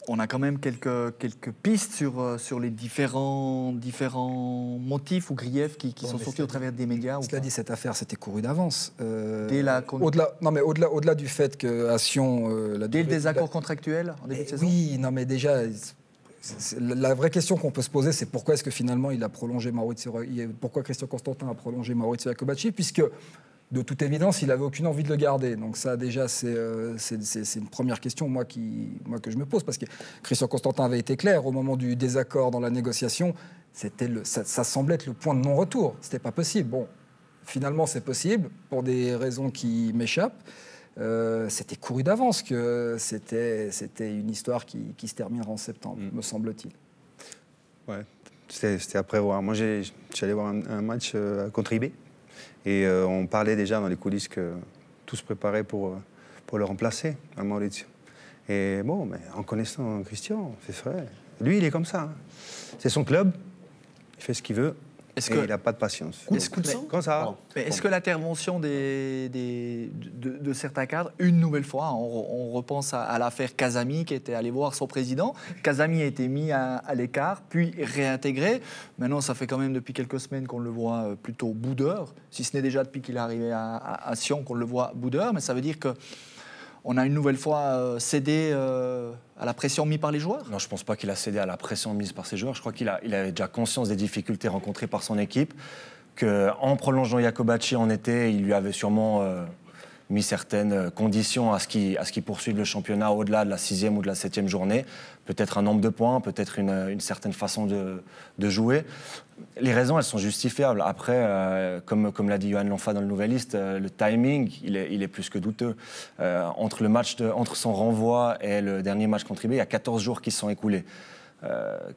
Speaker 1: On a quand même quelques pistes sur les différents motifs ou griefs qui sont sortis au travers des médias.
Speaker 5: Cela dit, cette affaire, c'était couru d'avance.
Speaker 1: Au-delà
Speaker 5: du fait qu'à Sion...
Speaker 1: dès le désaccord contractuel en début de saison.
Speaker 5: Oui, non mais déjà... La vraie question qu'on peut se poser, c'est pourquoi est-ce que finalement il a prolongé pourquoi Christian Constantin a prolongé Maurizio Iacobacci, puisque de toute évidence, il n'avait aucune envie de le garder. Donc ça, déjà, c'est une première question que je me pose, parce que Christian Constantin avait été clair au moment du désaccord dans la négociation. Ça semblait être le point de non-retour. C'était pas possible. Bon, finalement, c'est possible pour des raisons qui m'échappent. c'était couru d'avance que c'était une histoire qui se terminera en septembre, me semble-t-il.
Speaker 4: Ouais, c'était à prévoir. Moi, je suis allé voir un match contre IB et on parlait déjà dans les coulisses que tout se préparait pour le remplacer, à Maurizio. Et bon, mais en connaissant Christian, c'est vrai. Lui, il est comme ça. Hein. C'est son club, il fait ce qu'il veut. Il n'a pas de patience.
Speaker 1: Est-ce que l'intervention de certains cadres, une nouvelle fois, on repense à l'affaire Casami qui était allé voir son président. Casami a été mis à l'écart, puis réintégré. Maintenant, ça fait quand même depuis quelques semaines qu'on le voit plutôt boudeur, si ce n'est déjà depuis qu'il est arrivé à Sion qu'on le voit boudeur. Mais ça veut dire qu'on a une nouvelle fois cédé à la pression mise par les joueurs?
Speaker 2: Non, je ne pense pas qu'il a cédé à la pression mise par ses joueurs. Je crois qu'il avait déjà conscience des difficultés rencontrées par son équipe, qu'en prolongeant Jacobacci en été, il lui avait sûrement mis certaines conditions à ce qu'il poursuive le championnat au-delà de la 6e ou de la 7e journée. Peut-être un nombre de points, peut-être une certaine façon de jouer. Les raisons, elles sont justifiables. Après, comme l'a dit Johan Lanfa dans le Nouvelliste, le timing, il est plus que douteux. Entre son renvoi et le dernier match contre IB, il y a 14 jours qui se sont écoulés.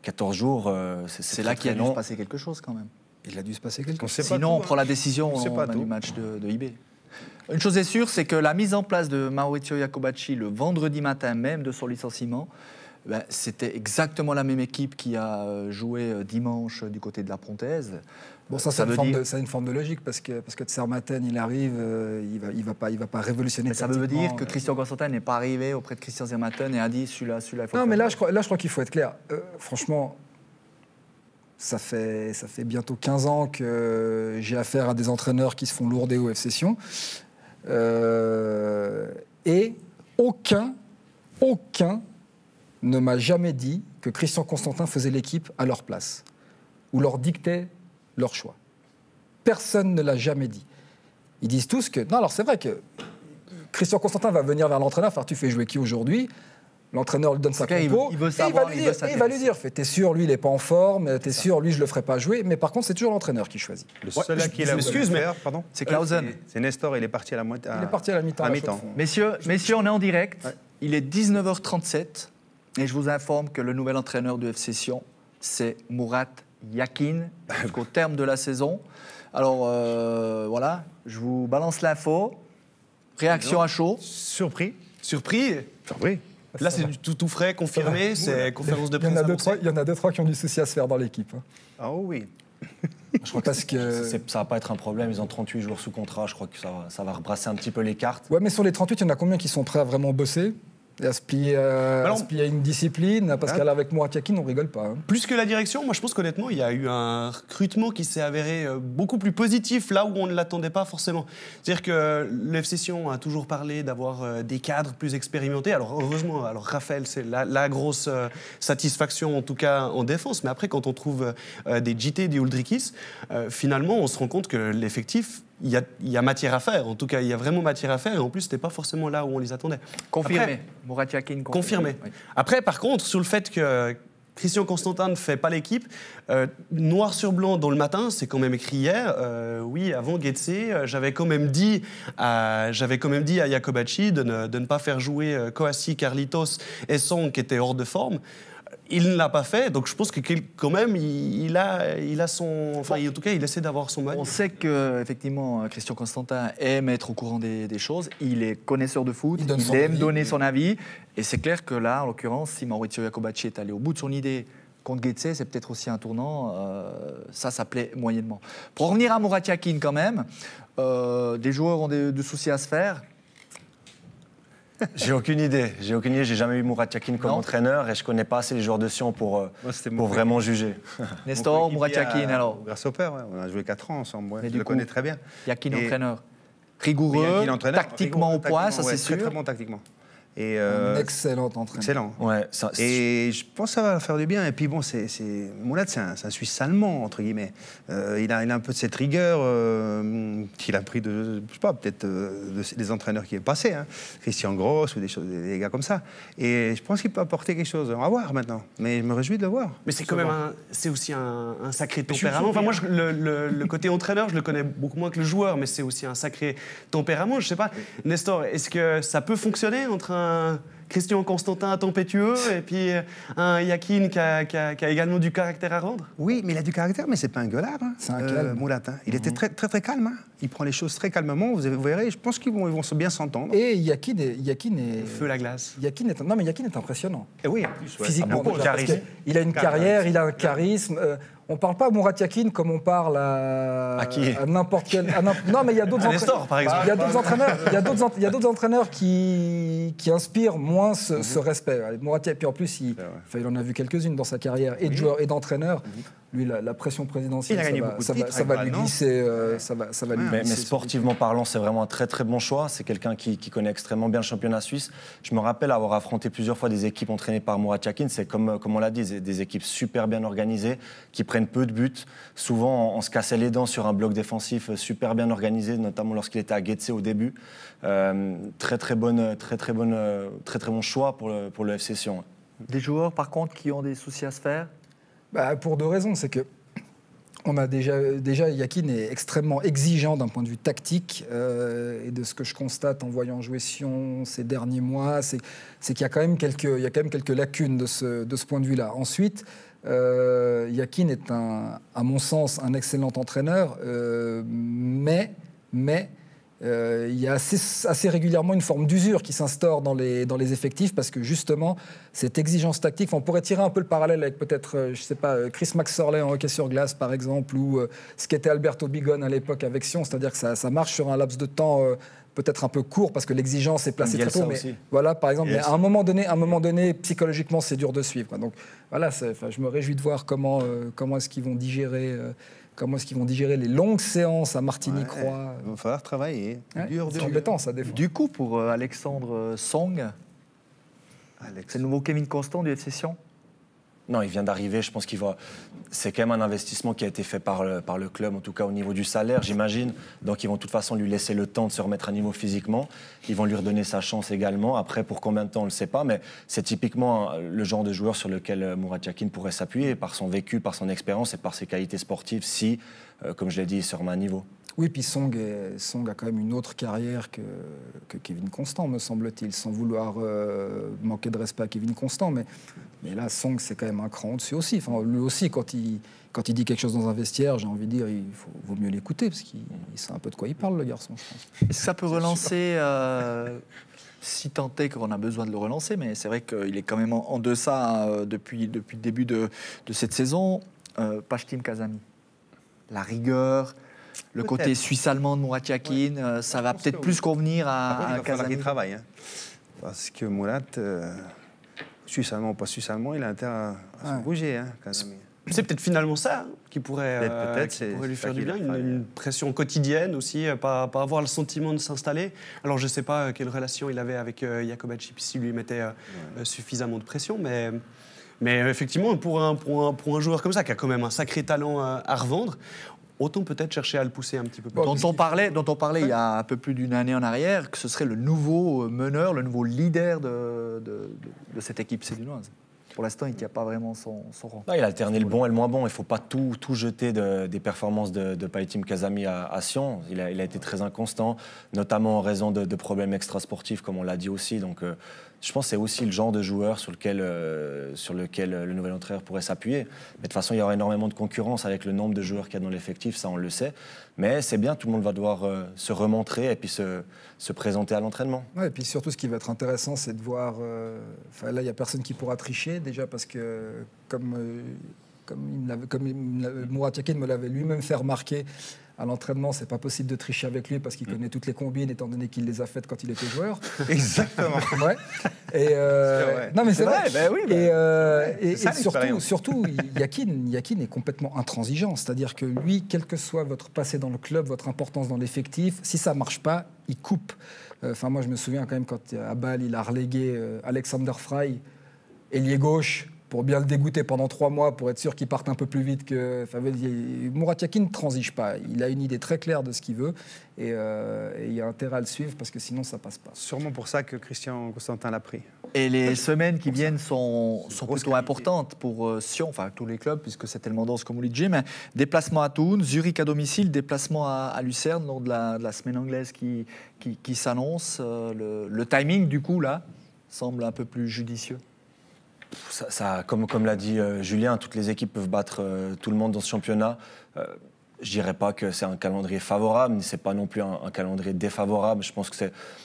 Speaker 2: 14 jours,
Speaker 1: c'est là qu'il a dû se passer quelque chose quand même.
Speaker 5: Il a dû se passer quelque chose.
Speaker 1: Sinon, on prend la décision du match de IB. Une chose est sûre, c'est que la mise en place de Maurizio Jacobacci le vendredi matin même de son licenciement, c'était exactement la même équipe qui a joué dimanche du côté de la Pontaise.
Speaker 5: Bon, ça c'est une forme de logique parce que Tsarmaten, il arrive, il va pas révolutionner.
Speaker 1: Mais ça veut dire que Christian Constantin n'est pas arrivé auprès de Christian Tsarmaten et a dit celui-là, il faut.
Speaker 5: Non, mais là, je crois qu'il faut être clair. Franchement, ça fait bientôt 15 ans que j'ai affaire à des entraîneurs qui se font lourder au FC Sion. Et aucun ne m'a jamais dit que Christian Constantin faisait l'équipe à leur place ou leur dictait leur choix. Personne ne l'a jamais dit. Ils disent tous que... Non, alors c'est vrai que Christian Constantin va venir vers l'entraîneur, tu fais jouer qui aujourd'hui ? L'entraîneur lui donne sa compo, il va lui dire, t'es sûr, lui, il n'est pas en forme, t'es sûr, lui, je ne le ferai pas jouer, mais par contre, c'est toujours l'entraîneur qui choisit.
Speaker 4: Le seul qui l'a pardon,
Speaker 1: c'est Clausen.
Speaker 4: C'est Nestor, il est parti à la moitié.
Speaker 5: Il est parti à la mi-temps.
Speaker 1: Messieurs, on est en direct, il est 19h37, et je vous informe que le nouvel entraîneur du FC Sion, c'est Murat Yakin, jusqu'au terme de la saison. Alors, voilà, je vous balance l'info. Réaction à chaud.
Speaker 3: Surpris.
Speaker 4: Là,
Speaker 3: c'est du tout frais, confirmé, c'est conférence de presse.
Speaker 5: Il y en a deux, trois qui ont du souci à se faire dans l'équipe.
Speaker 4: Ah oui.
Speaker 2: Je crois que ça va pas être un problème. Ils ont 38 jours sous contrat. Je crois que ça va rebrasser un petit peu les cartes.
Speaker 5: Ouais, mais sur les 38, il y en a combien qui sont prêts à vraiment bosser et à se plier à une discipline, parce qu'avec Murat Yakin, on rigole pas. Hein.
Speaker 3: Plus que la direction, moi je pense qu'honnêtement, il y a eu un recrutement qui s'est avéré beaucoup plus positif là où on ne l'attendait pas forcément. C'est-à-dire que le FC Sion a toujours parlé d'avoir des cadres plus expérimentés. Alors heureusement, Raphaël, c'est la grosse satisfaction en tout cas en défense. Mais après, quand on trouve des JT, des Uldrikis, finalement, on se rend compte que l'effectif, il y a matière à faire. En tout cas, il y a vraiment matière à faire. Et en plus, ce n'était pas forcément là où on les attendait.
Speaker 1: Confirmé. Murat Yakin
Speaker 3: confirmé.
Speaker 1: Oui.
Speaker 3: Après, par contre, sur le fait que Christian Constantin ne fait pas l'équipe, noir sur blanc dans le matin, c'est quand même écrit hier, oui, avant Getse, j'avais quand même dit à Jacobacci de ne pas faire jouer Kouassi, Carlitos et Song qui étaient hors de forme. Il ne l'a pas fait, donc je pense que quand même, il a son... Enfin, en tout cas, il essaie d'avoir son mode.
Speaker 1: On sait qu'effectivement, Christian Constantin aime être au courant des choses. Il est connaisseur de foot, il aime donner son avis. Et c'est clair que là, en l'occurrence, si Maurizio Jacobacci est allé au bout de son idée contre Getse, c'est peut-être aussi un tournant. Ça plaît moyennement. Pour revenir à Murat Yakin quand même, des joueurs ont des soucis à se faire.
Speaker 2: J'ai aucune idée. J'ai jamais eu Murat Yakin comme entraîneur et je connais pas assez les joueurs de Sion pour vraiment juger.
Speaker 1: Nestor, Murat Yakin alors.
Speaker 4: Grasshopper, on a joué 4 ans ensemble. Je le connais très bien.
Speaker 1: Yakin entraîneur. Rigoureux, tactiquement au point, ça c'est sûr.
Speaker 4: Très bon tactiquement. Et,
Speaker 5: un excellent entraîneur.
Speaker 4: Excellent.
Speaker 2: Ouais,
Speaker 4: et je pense que ça va faire du bien. Et puis bon, Moulad, c'est un Suisse allemand, entre guillemets. Il a un peu de cette rigueur qu'il a pris de, je sais pas, peut-être des entraîneurs qui est passé, hein. Christian Gross ou des gars comme ça. Et je pense qu'il peut apporter quelque chose. On va voir maintenant. Mais je me réjouis de le voir.
Speaker 3: Mais c'est quand même c'est aussi un sacré tempérament. Enfin, moi, le côté entraîneur, je le connais beaucoup moins que le joueur, mais c'est aussi un sacré tempérament. Je sais pas, Nestor, est-ce que ça peut fonctionner entre un Christian Constantin tempétueux et puis un Yakin qui a également du caractère à rendre?
Speaker 4: Oui, mais il a du caractère, mais c'est pas un gueulard. Hein.
Speaker 5: C'est un calme.
Speaker 4: Moulad, hein. Il était très, très, très calme. Hein. Il prend les choses très calmement. Vous verrez, je pense qu'ils vont bien s'entendre.
Speaker 5: Et Yakin est
Speaker 3: feu la glace.
Speaker 5: Yakin est impressionnant.
Speaker 4: Et oui, en plus, ouais.
Speaker 5: Physiquement, il a une carrière, il a un charisme. On ne parle pas à Murat Yakin comme on parle à n'importe quel. Non, mais il y a d'autres
Speaker 3: Nestor, par exemple.
Speaker 5: Il y a d'autres entraîneurs qui inspirent moins ce respect. Murat Yakin, puis en plus, il en a vu quelques-unes dans sa carrière, et de joueurs et d'entraîneurs. Lui, la pression présidentielle, ça va lui glisser.
Speaker 2: Mais sportivement parlant, c'est vraiment un très très bon choix. C'est quelqu'un qui connaît extrêmement bien le championnat suisse. Je me rappelle avoir affronté plusieurs fois des équipes entraînées par Murat Yakin. C'est comme on l'a dit, des équipes super bien organisées, qui prennent peu de buts. Souvent, on se cassait les dents sur un bloc défensif super bien organisé, notamment lorsqu'il était à Getse au début. Très bon choix pour le FC Sion.
Speaker 1: Des joueurs, par contre, qui ont des soucis à se faire?
Speaker 5: Pour deux raisons. C'est que on a déjà Yakin est extrêmement exigeant d'un point de vue tactique, et de ce que je constate en voyant jouer Sion ces derniers mois, c'est qu'il y a quand même quelques lacunes de ce point de vue-là. Ensuite, Yakin est à mon sens un excellent entraîneur, mais il y a assez régulièrement une forme d'usure qui s'instaure dans les effectifs, parce que justement, cette exigence tactique, on pourrait tirer un peu le parallèle avec peut-être, je sais pas, Chris Maxorley en hockey sur glace, par exemple, ou ce qu'était Alberto Bigon à l'époque avec Sion, c'est-à-dire que ça marche sur un laps de temps peut-être un peu court, parce que l'exigence est placée très tôt, mais voilà, par exemple, mais à un moment donné, psychologiquement, c'est dur de suivre, quoi. Donc voilà, je me réjouis de voir comment est-ce qu'ils vont digérer... Comment est-ce qu'ils vont digérer les longues séances à Martigny-Croix?
Speaker 4: Il va falloir travailler.
Speaker 5: C'est embêtant, ça, des fois.
Speaker 1: Du coup, pour Alexandre Song, c'est le nouveau Kevin Constant du FC Sion?
Speaker 2: Non, il vient d'arriver. Je pense c'est quand même un investissement qui a été fait par le club, en tout cas au niveau du salaire, j'imagine. Donc ils vont de toute façon lui laisser le temps de se remettre à niveau physiquement. Ils vont lui redonner sa chance également. Après, pour combien de temps, on ne le sait pas. Mais c'est typiquement le genre de joueur sur lequel Murat Yakin pourrait s'appuyer, par son vécu, par son expérience et par ses qualités sportives, si, comme je l'ai dit, il se remet à niveau.
Speaker 5: Oui, puis Song a quand même une autre carrière que Kevin Constant, me semble-t-il, sans vouloir manquer de respect à Kevin Constant. Mais là, Song, c'est quand même un cran au-dessus aussi. Enfin, lui aussi, quand il dit quelque chose dans un vestiaire, j'ai envie de dire, vaut mieux l'écouter, parce qu'il sait un peu de quoi il parle, le garçon, je pense.
Speaker 1: Est-ce que ça peut relancer, si tant est qu'on a besoin de le relancer, mais c'est vrai qu'il est quand même en deçà depuis le début de cette saison, Pashtim Kazami. La rigueur... Le côté suisse-allemand de Murat Yakin, ça va peut-être plus convenir à Kazami.
Speaker 4: Il va falloir qu'il travaille. Hein. Parce que Murat, suisse-allemand ou pas suisse-allemand, il a intérêt à se bouger. Hein, Kazami.
Speaker 3: C'est peut-être finalement ça qui pourrait lui faire du bien, une pression quotidienne aussi, pas avoir le sentiment de s'installer. Alors je ne sais pas quelle relation il avait avec Jakobac, puis s'il lui mettait suffisamment de pression, mais effectivement, pour un joueur comme ça, qui a quand même un sacré talent à revendre, autant peut-être chercher à le pousser un petit peu plus.
Speaker 1: Dont on parlait il y a un peu plus d'une année en arrière, que ce serait le nouveau meneur, le nouveau leader de cette équipe sédunoise. Pour l'instant, il ne tient pas vraiment son rang.
Speaker 2: Non, il a alterné le bon et le moins bon. Il ne faut pas tout jeter des performances de Pashtim Kazami à Sion. Il a été très inconstant, notamment en raison de problèmes extrasportifs, comme on l'a dit aussi. Donc, je pense que c'est aussi le genre de joueur sur lequel le nouvel entraîneur pourrait s'appuyer. Mais de toute façon, il y aura énormément de concurrence avec le nombre de joueurs qu'il y a dans l'effectif, ça on le sait. Mais c'est bien, tout le monde va devoir se remontrer et puis se présenter à l'entraînement.
Speaker 5: Ouais, et puis surtout, ce qui va être intéressant, c'est de voir... là, il n'y a personne qui pourra tricher, déjà parce que, comme Murat Yakin me l'avait lui-même fait remarquer, À l'entraînement, c'est pas possible de tricher avec lui parce qu'il connaît toutes les combines, étant donné qu'il les a faites quand il était joueur.
Speaker 4: Exactement.
Speaker 5: Ouais. Et non, mais c'est vrai.
Speaker 1: Ben oui,
Speaker 5: Et surtout, Yakin est complètement intransigeant. C'est-à-dire que lui, quel que soit votre passé dans le club, votre importance dans l'effectif, si ça marche pas, il coupe. Enfin, moi, je me souviens quand même quand à Bâle, il a relégué Alexander Frey, ailier gauche, pour bien le dégoûter pendant 3 mois, pour être sûr qu'il parte un peu plus vite que... Enfin, Murat Yakin ne transige pas. Il a une idée très claire de ce qu'il veut et il y a intérêt à le suivre parce que sinon, ça passe pas.
Speaker 4: Sûrement pour ça que Christian Constantin l'a pris.
Speaker 1: Et les semaines qui viennent sont plutôt importantes pour Sion, enfin tous les clubs, puisque c'est tellement dense comme vous le dites, mais déplacement à Thun, Zurich à domicile, déplacement à Lucerne lors de la semaine anglaise qui s'annonce. Le timing, du coup, là, semble un peu plus judicieux.
Speaker 2: Comme l'a dit Julien, toutes les équipes peuvent battre tout le monde dans ce championnat. Je dirais pas que c'est un calendrier favorable, mais c'est pas non plus un calendrier défavorable. Je pense que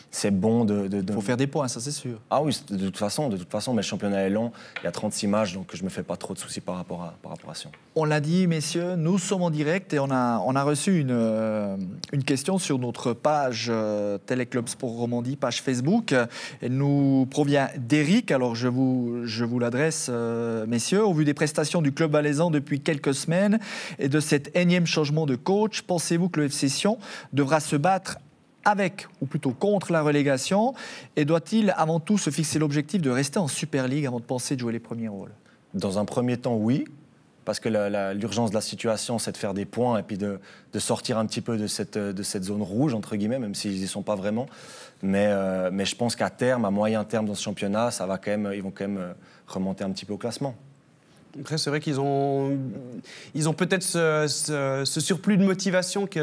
Speaker 2: c'est bon de...
Speaker 1: Il faut faire des points, ça c'est sûr.
Speaker 2: Ah oui, de toute façon, mais le championnat est long. Il y a 36 matchs, donc je me fais pas trop de soucis par rapport à Sion.
Speaker 1: On l'a dit, messieurs, nous sommes en direct et on a reçu une question sur notre page Téléclub Sport Romandie, page Facebook. Elle nous provient d'Éric. Alors je vous l'adresse, messieurs. Au vu des prestations du club valaisan depuis quelques semaines et de cet énième changement de coach, pensez-vous que le FC Sion devra se battre avec, ou plutôt contre la relégation, et doit-il avant tout se fixer l'objectif de rester en Super League avant de penser de jouer les premiers rôles?
Speaker 2: Dans un premier temps, oui, parce que l'urgence de la situation, c'est de faire des points et puis de sortir un petit peu de cette zone rouge, entre guillemets, même s'ils n'y sont pas vraiment. Mais je pense qu'à terme, à moyen terme dans ce championnat, ils vont quand même remonter un petit peu au classement.
Speaker 3: Après, c'est vrai qu'ils ont peut-être ce surplus de motivation qu'ils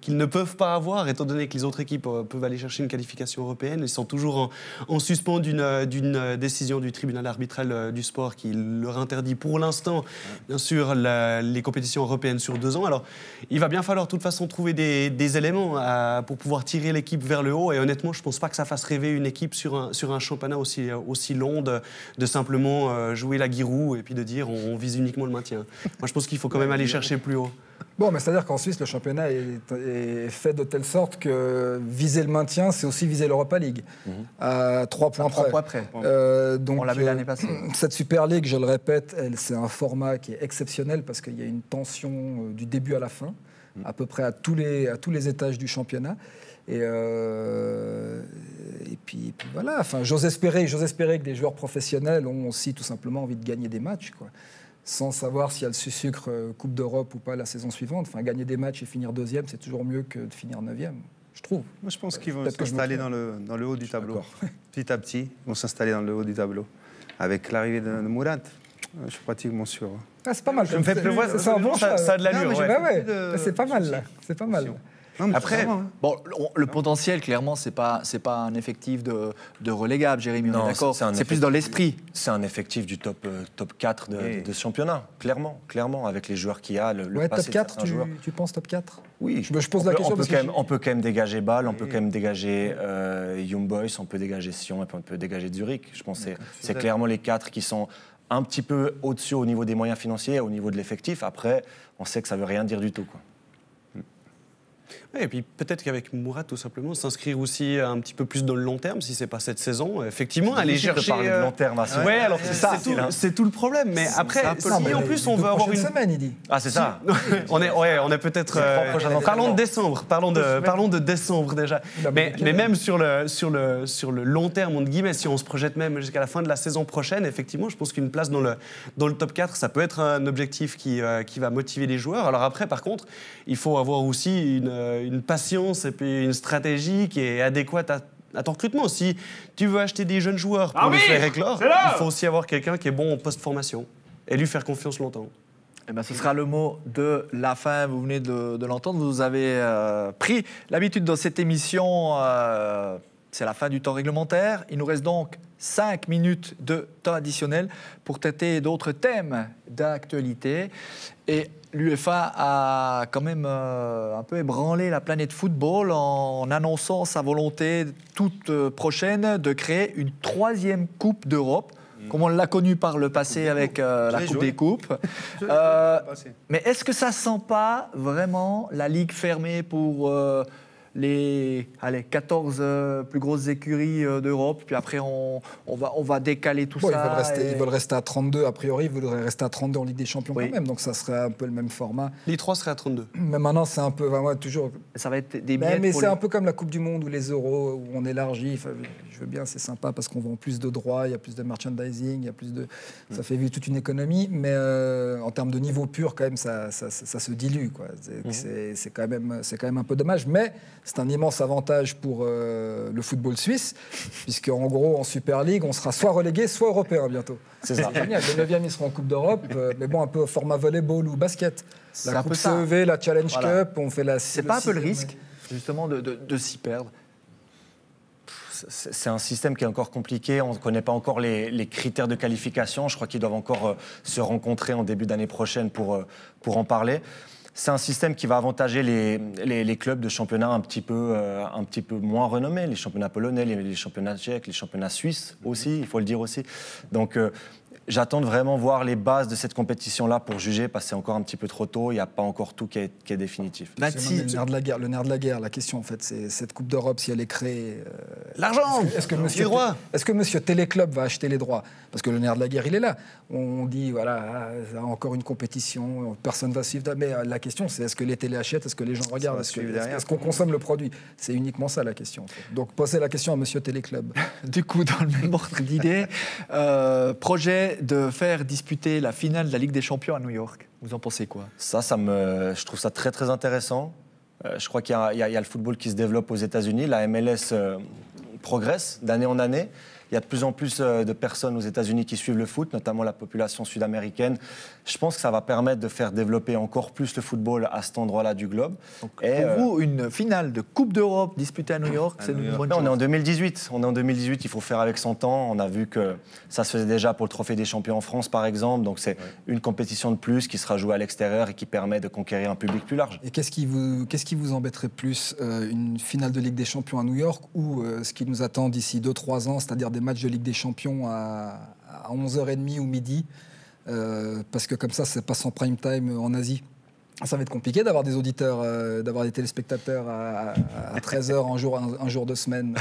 Speaker 3: ne peuvent pas avoir, étant donné que les autres équipes peuvent aller chercher une qualification européenne. Ils sont toujours en suspens d'une décision du tribunal arbitral du sport qui leur interdit pour l'instant, bien sûr, les compétitions européennes sur 2 ans. Alors, il va bien falloir de toute façon trouver des éléments pour pouvoir tirer l'équipe vers le haut. Et honnêtement, je ne pense pas que ça fasse rêver une équipe sur un championnat aussi long de simplement jouer la guirou et puis de dire on vise uniquement le maintien. Moi, je pense qu'il faut quand même aller chercher plus haut.
Speaker 5: Bon, mais c'est-à-dire qu'en Suisse, le championnat est fait de telle sorte que viser le maintien, c'est aussi viser l'Europa League. À 3 points près. Donc,
Speaker 1: on l'a vu l'année passée.
Speaker 5: Cette Super League, je le répète, c'est un format qui est exceptionnel parce qu'il y a une tension du début à la fin, à peu près à tous les étages du championnat. Et puis voilà, enfin, j'ose espérer que des joueurs professionnels ont aussi tout simplement envie de gagner des matchs, quoi. Sans savoir s'il y a le sucre Coupe d'Europe ou pas la saison suivante. Enfin, gagner des matchs et finir 2e, c'est toujours mieux que de finir 9e, je trouve.
Speaker 4: Moi, je pense qu'ils vont s'installer dans le haut du tableau. Petit à petit, ils vont s'installer dans le haut du tableau. Avec l'arrivée de Murat, je suis pratiquement sûr.
Speaker 5: Ah, c'est pas mal.
Speaker 3: Je me fais pleuvoir, ça a de l'allure.
Speaker 5: C'est pas mal, là. C'est pas mal.
Speaker 1: Non, après, bon, le potentiel, clairement, c'est pas un effectif de relégable, Jérémy, on est d'accord. C'est plus dans l'esprit.
Speaker 2: C'est un effectif du top 4 de ce championnat, clairement, avec les joueurs qu'il y a. Le
Speaker 5: top 4, tu penses top 4
Speaker 2: Oui.
Speaker 5: Je pose la question
Speaker 2: on peut quand même dégager Bâle, on peut quand même dégager Young Boys, on peut dégager Sion et puis on peut dégager Zurich. Je pense que c'est clairement les 4 qui sont un petit peu au-dessus au niveau des moyens financiers, au niveau de l'effectif. Après, on sait que ça ne veut rien dire du tout, quoi.
Speaker 3: Et puis peut-être qu'avec Murat, tout simplement, s'inscrire aussi un petit peu plus dans le long terme, si c'est pas cette saison, effectivement, aller chercher.
Speaker 2: De parler de long terme,
Speaker 3: ouais, alors c'est tout le problème. Mais après, si en plus on veut avoir une
Speaker 5: semaine, il dit.
Speaker 2: Ah, c'est ça.
Speaker 3: on est peut-être. Parlons de décembre. Parlons de décembre déjà. Mais même sur le long terme, entre guillemets, si on se projette même jusqu'à la fin de la saison prochaine, effectivement, je pense qu'une place dans le top 4, ça peut être un objectif qui va motiver les joueurs. Alors après, par contre, il faut avoir aussi une patience et puis une stratégie qui est adéquate à ton recrutement. Si tu veux acheter des jeunes joueurs pour les faire éclore, il faut aussi avoir quelqu'un qui est bon en post-formation et lui faire confiance longtemps.
Speaker 1: Eh ben, ce sera le mot de la fin. Vous venez de l'entendre. Vous avez pris l'habitude dans cette émission. C'est la fin du temps réglementaire. Il nous reste donc 5 minutes de temps additionnel pour traiter d'autres thèmes d'actualité. Et l'UEFA a quand même un peu ébranlé la planète football en annonçant sa volonté toute prochaine de créer une 3e Coupe d'Europe comme on l'a connu par le passé avec la Coupe des Coupes. Mais est-ce que ça sent pas vraiment la ligue fermée pour les 14 plus grosses écuries d'Europe, puis après on va décaler tout ça.
Speaker 5: Ils veulent rester à 32, a priori, ils voudraient rester à 32 en Ligue des Champions quand même, donc ça serait un peu le même format.
Speaker 3: Les 3 seraient à 32.
Speaker 5: Mais maintenant, c'est un peu, toujours...
Speaker 1: Ça va être des miettes.
Speaker 5: Mais c'est un peu comme la Coupe du Monde ou les Euros, où on élargit. Enfin, je veux bien, c'est sympa parce qu'on vend plus de droits, il y a plus de merchandising, il y a plus de... Ça fait vivre toute une économie, mais en termes de niveau pur, quand même, ça se dilue, quoi. C'est quand même un peu dommage, mais c'est un immense avantage pour le football suisse, puisque en gros, en Super League, on sera soit relégué, soit européen bientôt.
Speaker 2: C'est ça.
Speaker 5: Génial. Les 9e, ils seront en Coupe d'Europe, mais bon, un peu au format volleyball ou basket. La Coupe CEV, la Challenge Cup, on fait la...
Speaker 1: C'est pas un peu le risque, justement, de s'y perdre?
Speaker 2: C'est un système qui est encore compliqué. On ne connaît pas encore les critères de qualification. Je crois qu'ils doivent encore se rencontrer en début d'année prochaine pour en parler. C'est un système qui va avantager les clubs de championnat un petit peu moins renommés, les championnats polonais, les championnats tchèques, les championnats suisses aussi, il faut le dire aussi. Donc j'attends de vraiment voir les bases de cette compétition-là pour juger, parce que c'est encore un petit peu trop tôt, il n'y a pas encore tout qui est définitif.
Speaker 5: Le nerf de la guerre, la question en fait, c'est cette Coupe d'Europe, si elle est créée...
Speaker 3: L'argent, les droits.
Speaker 5: Est-ce que Monsieur Téléclub va acheter les droits? Parce que le nerf de la guerre, il est là. On dit, voilà, encore une compétition, personne ne va suivre. Mais la question, c'est est-ce que les télés achètent? Est-ce que les gens regardent? Est-ce qu'on consomme le produit? C'est uniquement ça, la question. En fait. Donc, posez la question à Monsieur Téléclub.
Speaker 1: Du coup, dans le même ordre d'idée, projet de faire disputer la finale de la Ligue des Champions à New York. Vous en pensez quoi?
Speaker 2: Je trouve ça très, très intéressant. Je crois qu'il y a le football qui se développe aux États-Unis. La MLS progresse d'année en année. Il y a de plus en plus de personnes aux États-Unis qui suivent le foot, notamment la population sud-américaine. Je pense que ça va permettre de faire développer encore plus le football à cet endroit-là du globe.
Speaker 1: Donc, pour vous, une finale de Coupe d'Europe disputée à New York, c'est une bonne chose?
Speaker 2: On est en 2018. Il faut faire avec son temps. On a vu que ça se faisait déjà pour le Trophée des Champions en France, par exemple. Donc c'est une compétition de plus qui sera jouée à l'extérieur et qui permet de conquérir un public plus large.
Speaker 5: Et qu'est-ce qui vous embêterait plus, une finale de Ligue des Champions à New York ou ce qui nous attend d'ici 2-3 ans, c'est-à-dire des matchs de Ligue des Champions à 11h30 ou midi, parce que comme ça passe en prime time en Asie? Ça va être compliqué d'avoir des auditeurs, d'avoir des téléspectateurs à 13h un jour de semaine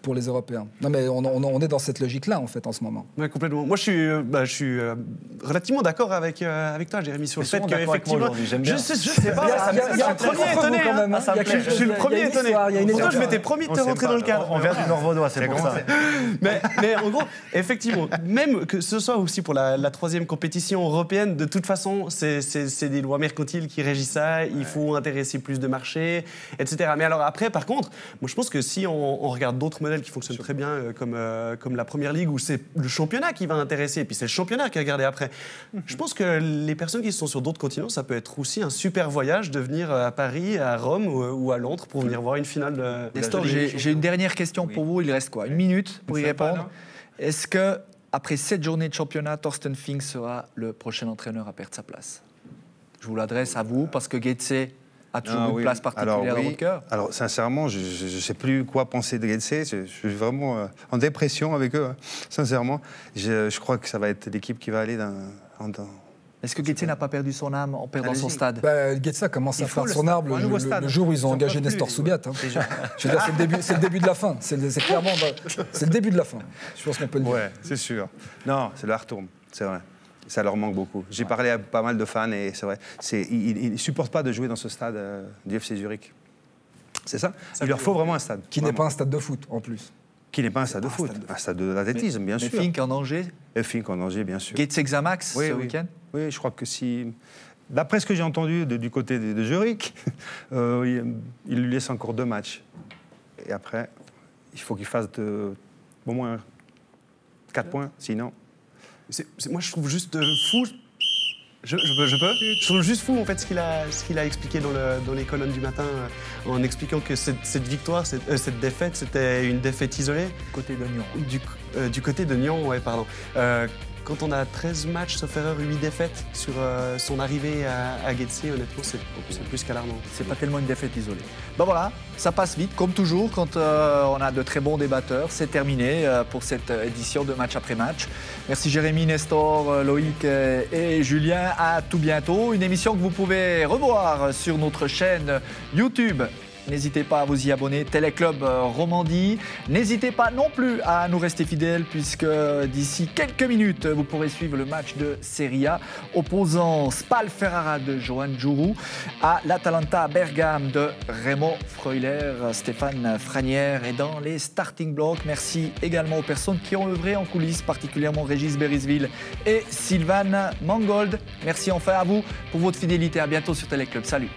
Speaker 5: pour les Européens. Non mais on est dans cette logique-là en fait en ce moment.
Speaker 3: Oui, complètement. Moi je suis relativement d'accord avec toi, Jérémy, sur le fait qu'effectivement...
Speaker 2: Je
Speaker 3: sais pas, il y a un premier étonné. Je suis le premier étonné. Pourtant je m'étais promis de te rentrer dans le cadre.
Speaker 2: On vient du Nord-Vaudois, c'est pour ça.
Speaker 3: Mais en gros, effectivement, même que ce soit aussi pour la 3e compétition européenne, de toute façon, c'est des lois mercantiles qui régissent ça, il faut intéresser plus de marchés, etc. Mais alors après, par contre, moi je pense que si on regarde d'autres modèles qui fonctionnent très bien, comme la Première Ligue, où c'est le championnat qui va intéresser, et puis c'est le championnat qui va regarder après, je pense que les personnes qui sont sur d'autres continents, ça peut être aussi un super voyage de venir à Paris, à Rome ou à Londres pour venir voir une finale de
Speaker 1: Nestor, j'ai une dernière question pour vous, il reste quoi? 1 minute pour y répondre. Est-ce que après 7 journées de championnat, Thorsten Fink sera le prochain entraîneur à perdre sa place? Je vous l'adresse à vous, parce que Getse a toujours une place particulière dans votre cœur.
Speaker 4: Alors, sincèrement, je ne sais plus quoi penser de Getse. Je suis vraiment en dépression avec eux, hein. Sincèrement. Je crois que ça va être l'équipe qui va aller dans...
Speaker 1: Est-ce que Getse n'a pas perdu son âme en perdant son stade?
Speaker 5: Getse commence à faire son arbre le jour où ils ont engagé Nestor Soubiat. Hein. Je veux dire, c'est le début de la fin. C'est clairement... C'est le début de la fin. Je pense qu'on peut le dire.
Speaker 4: Ouais, c'est sûr. Non, c'est le Hartturm, c'est vrai. Ça leur manque beaucoup. J'ai parlé à pas mal de fans et c'est vrai. Ils ne supportent pas de jouer dans ce stade du FC Zurich. C'est ça. Il leur faut vraiment un stade.
Speaker 5: Qui n'est pas un stade de foot, en plus.
Speaker 4: Qui n'est pas un stade de foot. Un stade d'athlétisme, bien sûr.
Speaker 1: Mais Fink en Angers?
Speaker 4: Fink en Angers, bien sûr.
Speaker 1: Getse Xamax ce week-end?
Speaker 4: Oui, je crois que si... D'après ce que j'ai entendu du côté de Zurich, il lui laisse encore 2 matchs. Et après, il faut qu'il fasse au moins 4 points, sinon...
Speaker 3: Moi, je trouve juste fou. Je peux? Je trouve juste fou, en fait, ce qu'il a expliqué dans les colonnes du matin, en expliquant que cette victoire, cette défaite, c'était une défaite isolée.
Speaker 1: Du côté de Nyon.
Speaker 3: Du côté de Nyon, ouais, pardon. quand on a 13 matchs, sauf erreur, 8 défaites sur son arrivée à Getsé, honnêtement, c'est plus qu'alarmant.
Speaker 1: C'est pas tellement une défaite isolée. Ben voilà, ça passe vite, comme toujours, quand on a de très bons débatteurs. C'est terminé pour cette édition de Match après Match. Merci Jérémy, Nestor, Loïc et Julien. À tout bientôt. Une émission que vous pouvez revoir sur notre chaîne YouTube. N'hésitez pas à vous y abonner, Téléclub Romandie. N'hésitez pas non plus à nous rester fidèles puisque d'ici quelques minutes, vous pourrez suivre le match de Serie A opposant Spal Ferrara de Johan Djourou à l'Atalanta Bergame de Raymond Freuler. Stéphane Franière est dans les starting blocks. Merci également aux personnes qui ont œuvré en coulisses, particulièrement Régis Berisville et Sylvain Mangold. Merci enfin à vous pour votre fidélité. À bientôt sur Téléclub. Salut.